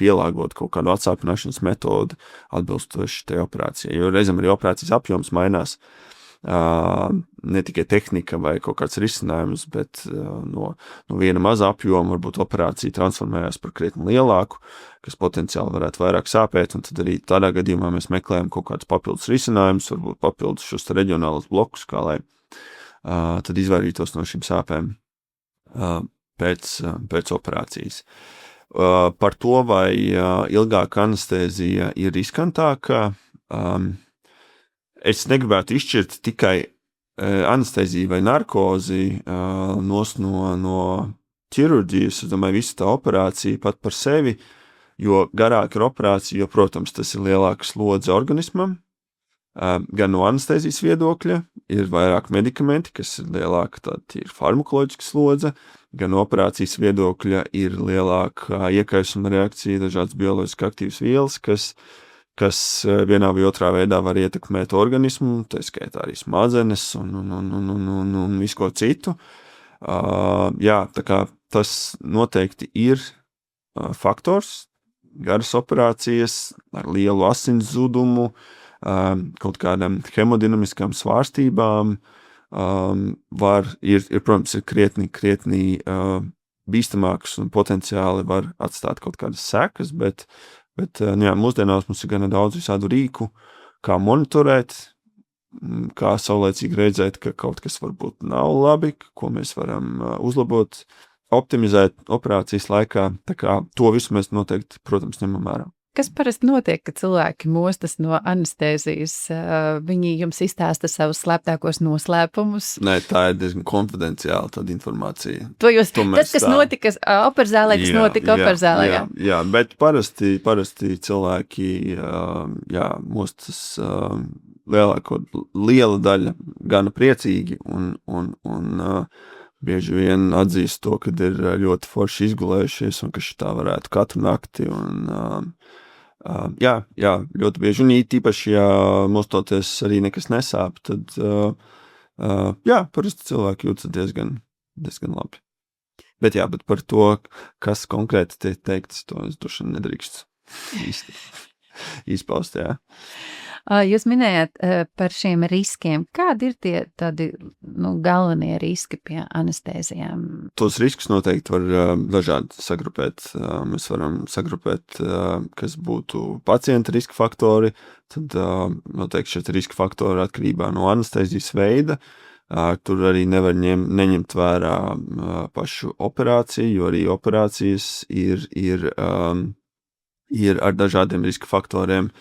S2: pielāgot kaut kādu atsāpināšanas metodu atbilstoši tai operācijai, jo reizēm arī operācijas apjoms mainās, ne tikai tehnika vai kaut kāds risinājums, bet no viena maza apjoma varbūt operācija transformējās par krietni lielāku, kas potenciāli varētu vairāk sāpēt, un tad arī tādā gadījumā mēs meklējam kaut kādus papildus risinājumus, varbūt papildus šos reģionālus blokus, kā lai tad izvairītos no šīm sāpēm pēc operācijas. Par to, vai ilgāka anestēzija ir riskantāka, es negribētu izšķirt tikai anestēziju vai narkozi no ķirurģijas. Es domāju, visa tā operācija pat par sevi, jo garāka ir operācija, jo, protams, tas ir lielāka slodze organismam, gan no anestēzijas viedokļa, ir vairāk medikamenti, kas ir lielāka, tad ir farmakoloģiska slodze, gan no operācijas viedokļa ir lielāka iekaisuma reakcija, dažādas bioloģiski aktīvas vielas, kas vienā vai otrā veidā var ietekmēt organismu, tā skaitā arī smadzenes un visu ko citu. Jā, tā kā tas noteikti ir faktors, garas operācijas ar lielu asins zudumu, kaut kādām hemodinamiskām svārstībām, protams, ir krietni bīstamāks un potenciāli var atstāt kaut kādas sekas, bet jā, mūsdienās mums ir gana daudz visādu rīku, kā monitorēt, kā saulēcīgi redzēt, ka kaut kas varbūt nav labi, ko mēs varam uzlabot, optimizēt operācijas laikā, tā kā to visu mēs noteikti, protams, ņemam vērā.
S1: Kas parasti notiek, kad cilvēki mostas no anestēzijas? Viņi jums izstāsta savus slēptākos noslēpumus?
S2: Nē, tā ir diezgan konfidenciāla tāda informācija.
S1: Tas, kas notika operzālē, kas notika operzālē.
S2: Jā, bet parasti cilvēki mostas liela daļa gana priecīgi un bieži vien atzīst to, kad ir ļoti forši izgulējušies un ka šitā varētu katru nakti un jā, ļoti bieži, un īpaši, ja mostoties arī nekas nesāp, tad parasti cilvēki jūtas diezgan labi. Bet par to, kas konkrēti tiek teikts, to es droši nedrīkst izpaust, jā.
S1: Jūs minējāt par šiem riskiem. Kādi ir tie tādi galvenie riski pie anestēzijām?
S2: Tos riskus noteikti var dažādi sagrupēt. Mēs varam sagrupēt, kas būtu pacienta riska faktori, tad noteikti šie riska faktori atkarībā no anestēzijas veida. Tur arī nevar neņemt vērā pašu operāciju, jo arī operācijas ir ar dažādiem riska faktoriem,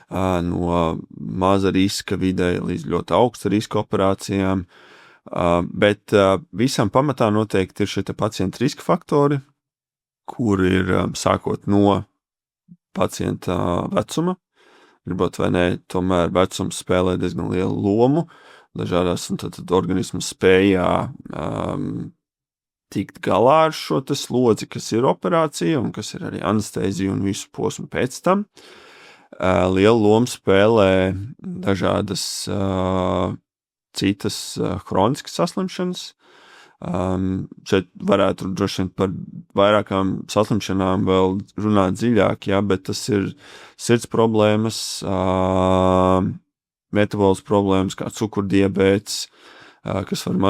S2: no maza riska vidēja līdz ļoti augsta riska operācijām, bet visam pamatā noteikti ir šie pacienta riska faktori, kur ir sākot no pacienta vecuma, gribot vai ne, tomēr vecums spēlē diezgan lielu lomu, dažādās un tad organismu spējā tikt galā ar šo slodzi, kas ir operācija un kas ir arī anestēzija un visu posmu pēc tam. Lielu lomu spēlē dažādas citas hroniskas saslimšanas. Šeit varētu droši vien par vairākām saslimšanām vēl runāt dziļāk, bet tas ir sirds problēmas, metabolas problēmas, kā cukurdiabēts, kas var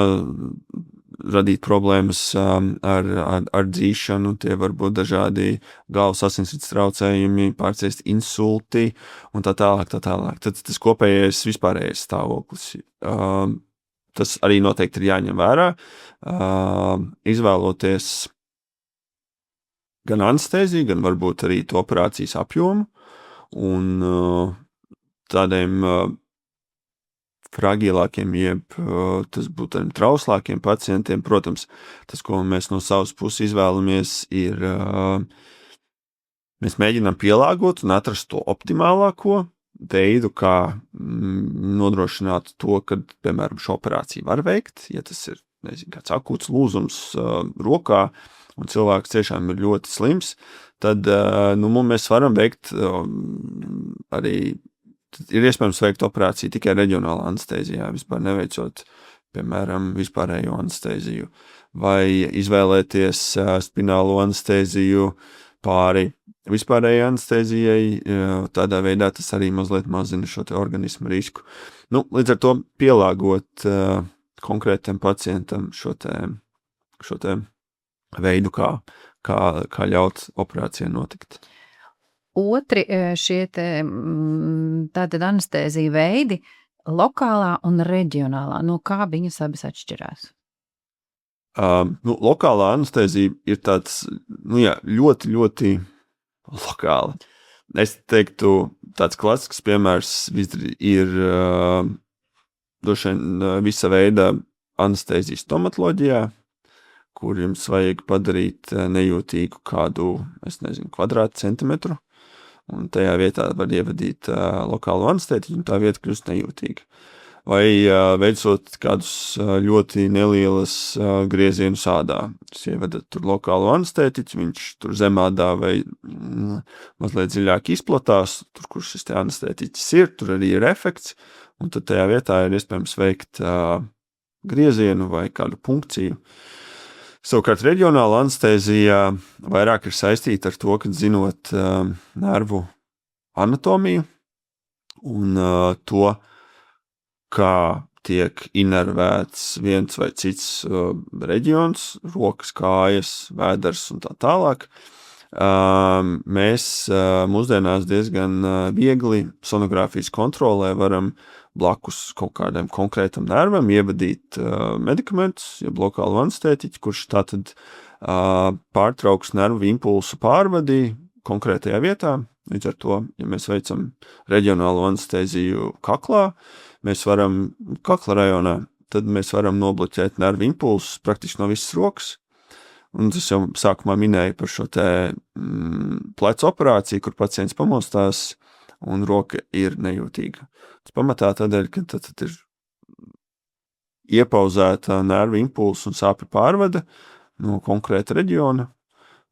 S2: radīt problēmas ar dzīšanu, tie var būt dažādi galvas asinsrites traucējumi, pārciest insulti un tā tālāk. Tad tas kopējais vispārējais stāvoklis. Tas arī noteikti ir jāņem vērā, izvēloties gan anestēziju, gan varbūt arī to operācijas apjomu un tādiem fragilākiem, jeb tas būtu arī trauslākiem pacientiem. Protams, tas, ko mēs no savas puses izvēlamies, ir mēs mēģinām pielāgot un atrast to optimālāko veidu, kā nodrošināt to, ka, piemēram, šo operāciju var veikt, ja tas ir, nezinu, kāds akūts lūzums rokā, un cilvēks tiešām ir ļoti slims, tad mēs varam veikt arī, ir iespējams veikt operāciju tikai reģionālā anestēzijā, vispār neveicot, piemēram, vispārējo anestēziju, vai izvēlēties spinālo anestēziju pāri vispārējai anestēzijai, tādā veidā tas arī mazliet mazina šo te organismu risku. Līdz ar to pielāgot konkrētam pacientam šo te veidu, kā ļaut operācijai notikt.
S1: Otri šie tātad anestēzija veidi, lokālā un reģionālā, no kā viņas abas atšķirās?
S2: Lokālā anestēzija ir tāds, ļoti, ļoti lokāla. Es teiktu, tāds klasisks piemērs ir droši vien visa veida anestēzija stomatoloģijā, kur jums vajag padarīt nejūtīgu kādu, kvadrātcentimetru, un tajā vietā var ievadīt lokālu anestētiķu, un tā vieta kļūst nejūtīga. Vai veicot kādus ļoti nelielas griezienus ādā. Jūs ievedat tur lokālu anestētiķu, viņš tur zemādā vai mazliet dziļāk izplatās, tur, kur šis te anestētiķis ir, tur arī ir efekts, un tad tajā vietā ir iespējams veikt griezienu vai kādu punkciju. Savukārt reģionāla anestēzija vairāk ir saistīta ar to, ka zinot nervu anatomiju un to, kā tiek inervēts viens vai cits reģions, rokas, kājas, vēders un tā tālāk. Mēs mūsdienās diezgan viegli sonogrāfijas kontrolē varam blakus kaut kādam konkrētam nervam ievadīt medikamentus, jeb lokālu anestētiķu, kurš tātad pārtrauks nervu impulsu pārvadi konkrētajā vietā. Līdz ar to, ja mēs veicam reģionālo anestēziju kaklā, mēs varam kakla rajonā, tad mēs varam nobloķēt nervu impulsus praktiski no visas rokas. Un tas jau sākumā minēju par šo te plecu operāciju, kur pacients pamostās un roka ir nejūtīga. Tas pamatā tādēļ, ka tad ir iepauzēta nervu impulsu un sāpju pārvada no konkrēta reģiona,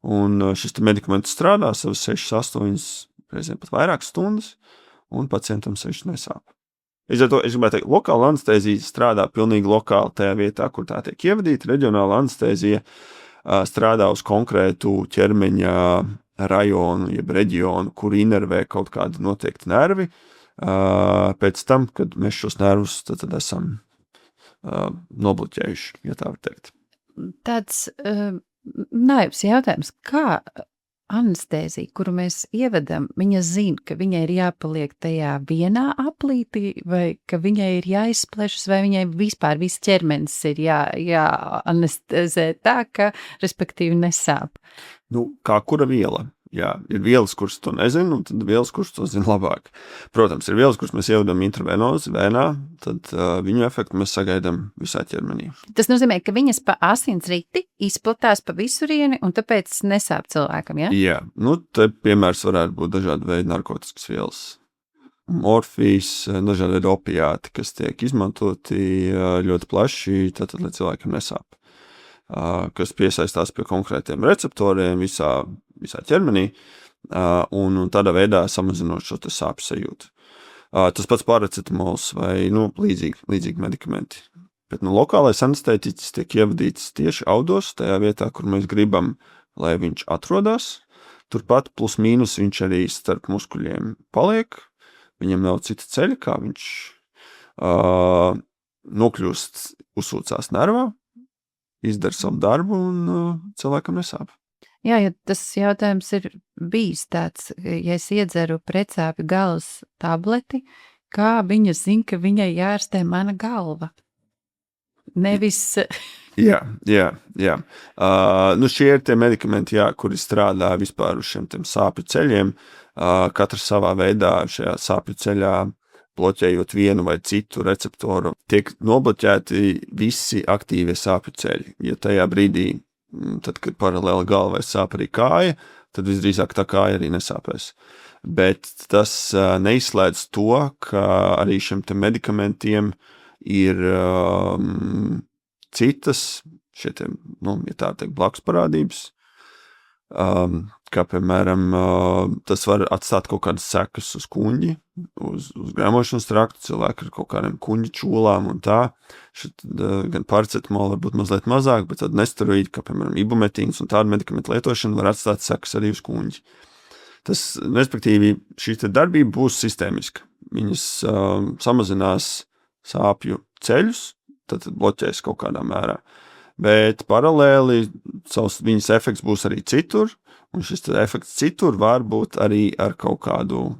S2: un šis te medikaments strādā savas 6-8, reizēm pat vairāk stundas, un pacientam sevišķi nesāp. Līdz ar to es gribētu teikt, lokāla anestēzija strādā pilnīgi lokāli tajā vietā, kur tā tiek ievadīta. Reģionāla anestēzija strādā uz konkrētu ķermeņa rajonu, jeb reģionu, kur inervē kaut kādi noteikti nervi. Pēc tam, kad mēs šos nervus tad esam nobloķējuši, ja tā var teikt.
S1: Tāds naivs jautājums, kā anestēzija, kuru mēs ievedam, viņa zina, ka viņai ir jāpaliek tajā vienā aplītī, vai ka viņai ir jāizplešas, vai viņai vispār viss ķermenis ir jāanestezē tā, ka, respektīvi, nesāp?
S2: Kā kura viela? Jā, ir vielas, kuras to nezinu, un tad vielas, kuras to zina labāk. Protams, ir vielas, kuras mēs ievedam intravenozi vēnā, tad viņu efektu mēs sagaidām visā ķermenī.
S1: Tas nozīmē, ka viņas pa asinsriti izplatās pa visurieni, un tāpēc nesāp cilvēkam, ja?
S2: Jā, te piemērs varētu būt dažādi veidi narkotiskas vielas. Morfijs, dažādi veidi opiāti, kas tiek izmantoti ļoti plaši, tātad, lai cilvēkam nesāp. Kas piesaistās pie konkrētiem receptoriem visā ķermenī, un tādā veidā samazinot šo te sāpju sajūtu. Tas pats paracetamols vai līdzīgi medikamenti. Bet lokālais anestētiķis tiek ievadīts tieši audos, tajā vietā, kur mēs gribam, lai viņš atrodas. Turpat plus mīnus viņš arī starp muskuļiem paliek. Viņam nav cita ceļa, kā viņš nokļūst, uzsūcās nervā, izdara savu darbu un cilvēkam nesāp.
S1: Jā, ja tas jautājums ir bijis tāds, ja es iedzeru precāpju galvas tableti, kā viņa zina, ka viņai jārastē mana galva? Nevis...
S2: Jā. Šie ir tie medikamenti, kuri strādā vispār uz šiem sāpju ceļiem. Katrs savā veidā šajā sāpju ceļā, bloķējot vienu vai citu receptoru, tiek nobloķēti visi aktīvie sāpju ceļi. Ja tajā brīdī, tad, kad paralēli galvai sāp arī kāja, tad visdrīzāk tā kāja arī nesāpēs. Bet tas neizslēdz to, ka arī šiem te medikamentiem ir citas, ja tā teikt, blakus parādības, kā piemēram tas var atstāt kaut kādas sekas uz kuņģi, uz gremošanas traktu, cilvēki ar kaut kādiem kuņģi čūlām un tā. Gan paracetamolu var būt mazliet mazāk, bet tad nesteroīdi, kā piemēram ibumetīns un tādu medikamentu lietošana var atstāt sekas arī uz kuņģi. Tas, respektīvi, šī darbība būs sistēmiska. Viņas samazinās sāpju ceļus, tad bloķēs kaut kādā mērā. Bet paralēli viņas efekts būs arī citur, un šis efekts citur var būt arī ar kaut kādu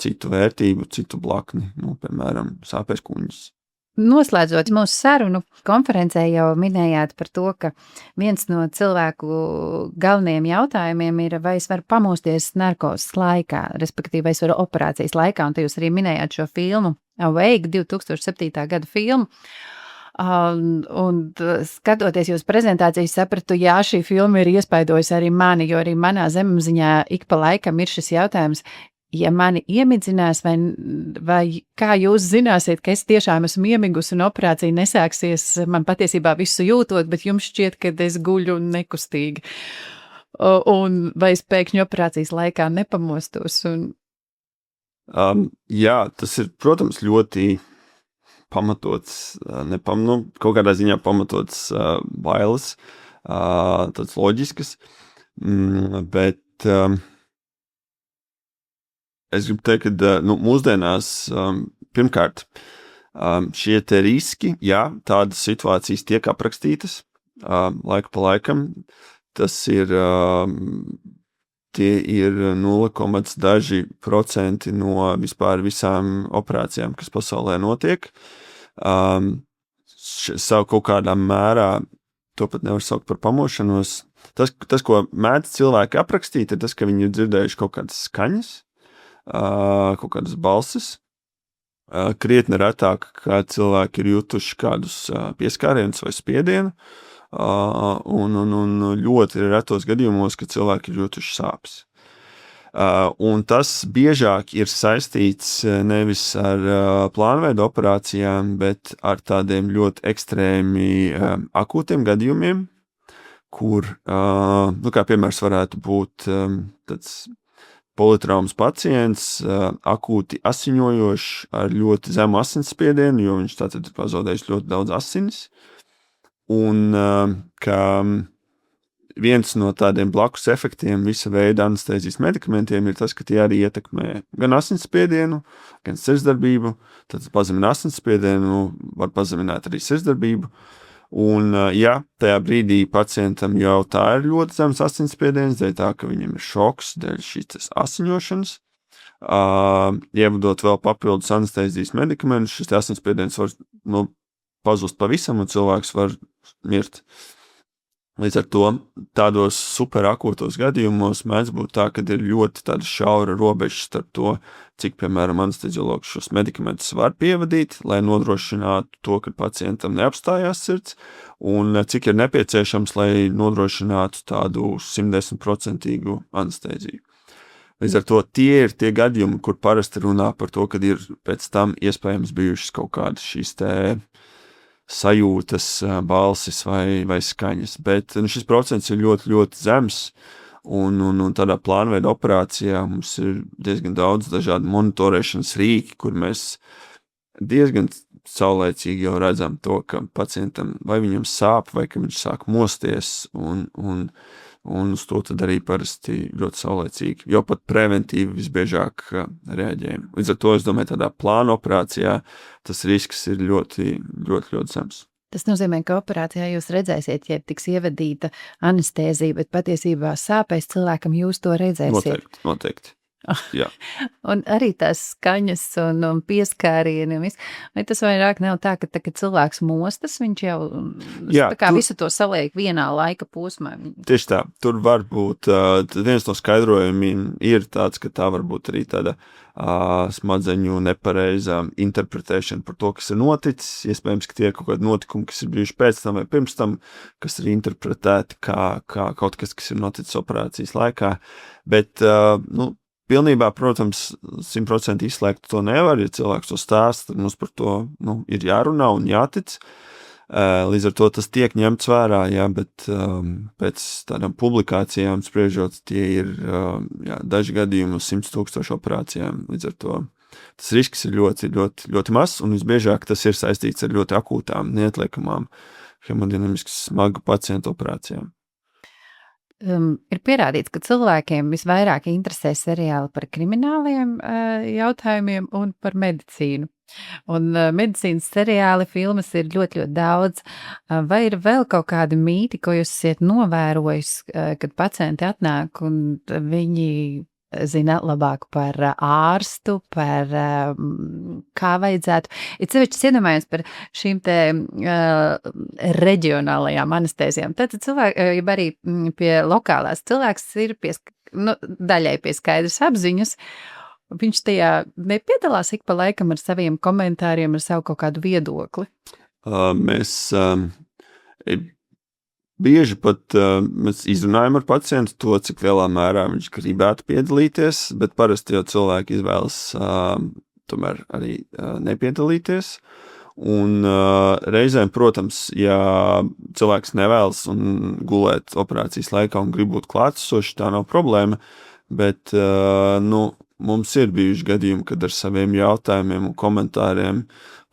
S2: citu vērtību, citu blakni, piemēram, sāpēs kuņģis.
S1: Noslēdzot mūsu sarunu, konferencē jau minējāt par to, ka viens no cilvēku galvenajiem jautājumiem ir, vai es varu pamosties narkozes laikā, respektīvi, vai es varu operācijas laikā, un te jūs arī minējāt šo filmu Awake, 2007. gada filmu. Un skatoties jūs prezentācijas, sapratu, jā, šī filma ir iespaidojusi arī mani, jo arī manā zemapziņā ik pa laikam ir šis jautājums, ja mani iemidzinās, vai kā jūs zināsiet, ka es tiešām esmu iemigusi un operācija nesāksies, man patiesībā visu jūtot, bet jums šķiet, ka es guļu nekustīgi. Un vai es pēkšņi operācijas laikā nepamostos?
S2: Jā, tas ir, protams, ļoti pamatots, kaut kādā ziņā pamatots bailes, tāds loģisks, bet es gribu teikt, ka mūsdienās pirmkārt šie te riski, jā, tādas situācijas tiek aprakstītas laiku pa laikam, tas ir tie ir 0,daži% no vispār visām operācijām, kas pasaulē notiek. Savu kaut kādā mērā, to pat nevar saukt par pamošanos. Tas, ko mēdz cilvēki aprakstīt, ir tas, ka viņi ir dzirdējuši kaut kādas skaņas, kaut kādas balsis, krietni retāk, kā cilvēki ir jutuši kādus pieskārienus vai spiedienu, un ļoti retos gadījumos, ka cilvēki ir jutuši sāpes. Un tas biežāk ir saistīts nevis ar plānveidu operācijām, bet ar tādiem ļoti ekstrēmi akūtiem gadījumiem, kur, kā piemērs varētu būt tāds politraumas pacients, akūti asiņojošs ar ļoti zemu asinsspiedienu, jo viņš tātad pazaudējis ļoti daudz asinis, un ka viens no tādiem blakus efektiem visa veida anestēzijas medikamentiem ir tas, ka tie arī ietekmē gan asinsspiedienu, gan sirdsdarbību. Tad pazemina asinsspiedienu, var pazemināt arī sirdsdarbību. Un, ja tajā brīdī pacientam jau tā ir ļoti zems asinsspiediens, dēļ tā, ka viņam ir šoks, dēļ šīs asiņošanas, ievadot vēl papildus anestēzijas medikamentus, šis asinsspiediens var pazust pavisam, un cilvēks var mirt. Līdz ar to tādos superakūtos gadījumos mēdz būt tā, ka ir ļoti tāda šaura robeža starp to, cik, piemēram, anesteziologs šos medikamentus var pievadīt, lai nodrošinātu to, ka pacientam neapstājās sirds, un cik ir nepieciešams, lai nodrošinātu tādu 110% anestēziju. Līdz ar to tie ir tie gadījumi, kur parasti runā par to, kad ir pēc tam iespējams bijušas kaut kādas šīs sajūtas, balsis vai skaņas, bet šis procents ir ļoti, ļoti zems, un tādā plānveida operācijā mums ir diezgan daudz dažādu monitorēšanas rīki, kur mēs diezgan saulēcīgi jau redzam to, ka pacientam vai viņam sāp, vai ka viņš sāk mosties, un uz to tad arī parasti ļoti saulēcīgi, jo pat preventīvi visbiežāk reaģējam. Līdz ar to, es domāju, tādā plāna operācijā tas risks ir ļoti, ļoti, ļoti zems.
S1: Tas nozīmē, ka operācijā jūs redzēsiet, ja tiks ievedīta anestēzija, bet patiesībā sāpēs cilvēkam jūs to redzēsiet.
S2: Noteikti. Jā.
S1: Un arī tās skaņas un pieskārieni un viss. Vai tas vairāk nav tā, ka cilvēks mostas, viņš jau tā kā visu to saliek vienā laika posmā?
S2: Tieši tā. Tur var būt, viens no skaidrojumiem ir tāds, ka tā var būt arī tāda smadzeņu nepareiza interpretēšana par to, kas ir noticis. Iespējams, ka tie ir kaut kādi notikumi, kas ir bijuši pēc tam vai pirms tam, kas ir interpretēti kā kaut kas ir noticis operācijas laikā. Bet, pilnībā, protams, 100% izslēgt to nevar. Ja cilvēks to stāsta, tad mums par to ir jārunā un jātic. Līdz ar to tas tiek ņemts vērā, jā, bet pēc tādām publikācijām spriežot, tie ir daži gadījumi uz 100,000 operācijām. Līdz ar to tas risks ir ļoti, ļoti, ļoti mazs, un visbiežāk tas ir saistīts ar ļoti akūtām, neatliekamām hemodinamiski smagu pacientu operācijām.
S1: Ir pierādīts, ka cilvēkiem visvairāk interesē seriāli par krimināliem jautājumiem un par medicīnu. Un medicīnas seriāli, filmas ir ļoti, ļoti daudz. Vai ir vēl kaut kādi mīti, ko jūs esat novērojis, kad pacienti atnāk un viņi zina labāk par ārstu, par kā vajadzētu. Ir sevišķi iedomājams par šīm te reģionālajām anestēzijām. Tad cilvēki, ja arī pie lokālās cilvēks ir daļai pie skaidras apziņas, viņš tajā nepiedalās ik pa laikam ar saviem komentāriem, ar savu kaut kādu viedokli.
S2: Mēs bieži pat mēs izrunājam ar pacientu to, cik lielā mērā viņš gribētu piedalīties, bet parasti jau cilvēki izvēlas tomēr arī nepiedalīties. Un reizēm, protams, ja cilvēks nevēlas un gulēt operācijas laikā un grib būt klātesoši, tā nav problēma, bet mums ir bijuši gadījumi, kad ar saviem jautājumiem un komentāriem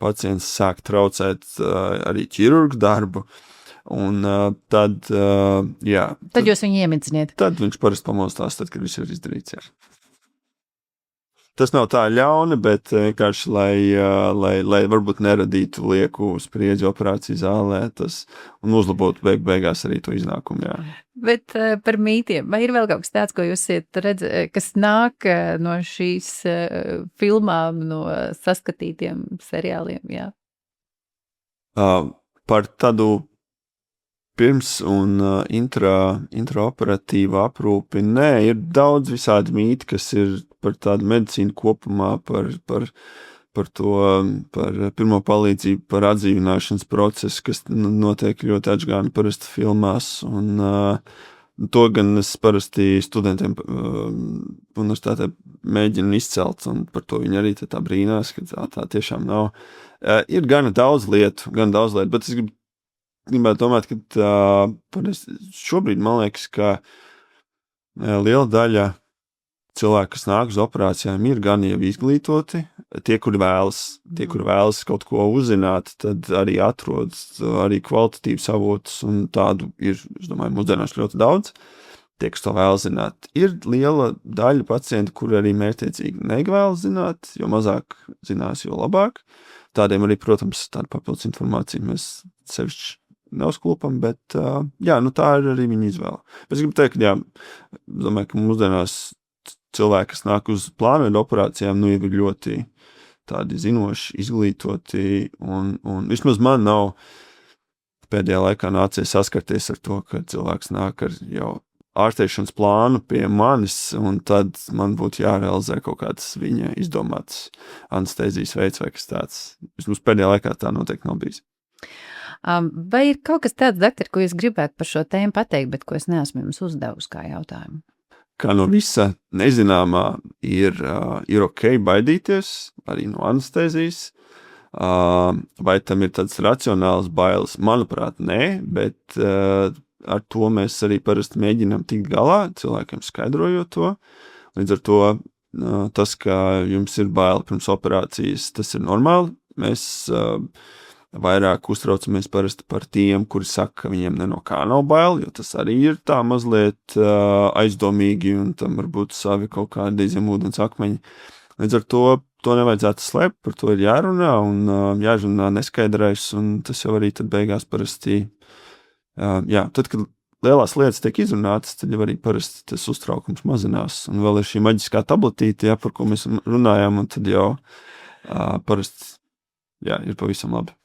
S2: pacients sāk traucēt arī ķirurgu darbu. Un tad
S1: jūs viņu iemidziniet.
S2: Tad viņš parasti pamostās, tad, kad viss ir izdarīts. Jā. Tas nav tā ļauni, bet vienkārši, lai varbūt neradītu lieku spriedzi operāciju zālē, un uzlabotu beigās arī to iznākumu. Jā.
S1: Bet par mītiem, vai ir vēl kaut kas tāds, ko jūs redzat, kas nāk no šīs filmām, no saskatītiem seriāliem? Jā.
S2: Par tādu pirms un intraoperatīvu aprūpi, nē, ir daudz visādi mīti, kas ir par tādu medicīnu kopumā, par to, par pirmo palīdzību, par atdzīvināšanas procesu, kas notiek ļoti atžgāni parasti filmās, un to gan es parasti studentiem universitātē mēģinu izcelt, un par to viņi arī tā brīnās, ka tā tiešām nav. Ir gan daudz lietu, bet es gribētu domāt, ka šobrīd man liekas, ka liela daļa cilvēki, kas nāk uz operācijām, ir gan jau izglītoti. Tie, kuri vēlas kaut ko uzzināt, tad arī atrod arī kvalitatīvus avotus, un tādu ir, es domāju, mūsdienās ļoti daudz. Tie, kas to vēlas zināt, ir liela daļa pacientu, kuri arī mērķtiecīgi nevēlas zināt, jo mazāk zinās, jo labāk. Tādiem arī, protams, tādu papildus informāciju mēs sevišķi neuzklopam, bet tā ir arī viņa izvēle. Bet es gribu teikt, domāju, ka mūsdienās cilvēki, kas nāk uz plānveidu operācijām, jau ir ļoti tādi zinoši, izglītoti, un vismaz man nav pēdējā laikā nācies saskarties ar to, ka cilvēks nāk ar jau ārstēšanas plānu pie manis, un tad man būtu jārealizē kaut kāds viņa izdomāts anestēzijas veids vai kas tāds. Vismaz pēdējā laikā tā noteikti nav bijis.
S1: Vai ir kaut kas tāds, doktor, ko jūs gribētu par šo tēmu pateikt, bet ko es neesmu jums uzdevusi kā jautājumu?
S2: Kā no visa nezināmā ir ok baidīties, arī no anestēzijas. Vai tam ir tāds racionāls bailes? Manuprāt, nē, bet ar to mēs arī parasti mēģinām tikt galā, cilvēkiem skaidrojot to. Līdz ar to tas, ka jums ir baile pirms operācijas, tas ir normāli. Mēs vairāk uztraucamies parasti par tiem, kuri saka, ka viņiem no kā nav bail, jo tas arī ir tā mazliet aizdomīgi, un tam varbūt savi kaut kādi zem ūdens akmeņi. Līdz ar to nevajadzētu slēpt, par to ir jārunā, un jārunā neskaidrais, un tas jau arī tad beigās parasti, tad, kad lielās lietas tiek izrunātas, tad jau arī parasti tas uztraukums mazinās. Un vēl ir šī maģiskā tabletīte, ja, par ko mēs runājām, un tad jau parasti ir pavisam labi.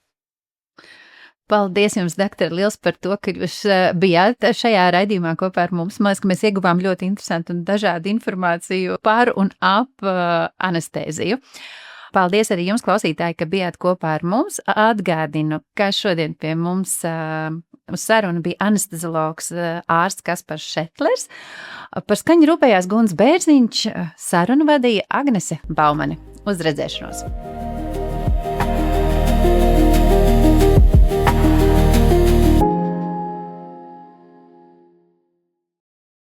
S1: Paldies jums, doktor, liels par to, ka jūs bijāt šajā raidījumā kopā ar mums. Man liekas, ka mēs ieguvām ļoti interesantu un dažādu informāciju par un ap anestēziju. Paldies arī jums, klausītāji, ka bijāt kopā ar mums. Atgādinu, ka šodien pie mums uz sarunu bija anesteziologs ārsts Kaspars Šetlers. Par skaņu rūpējās Gunts Bērziņš, sarunu vadīja Agnese Baumane. Uz redzēšanos!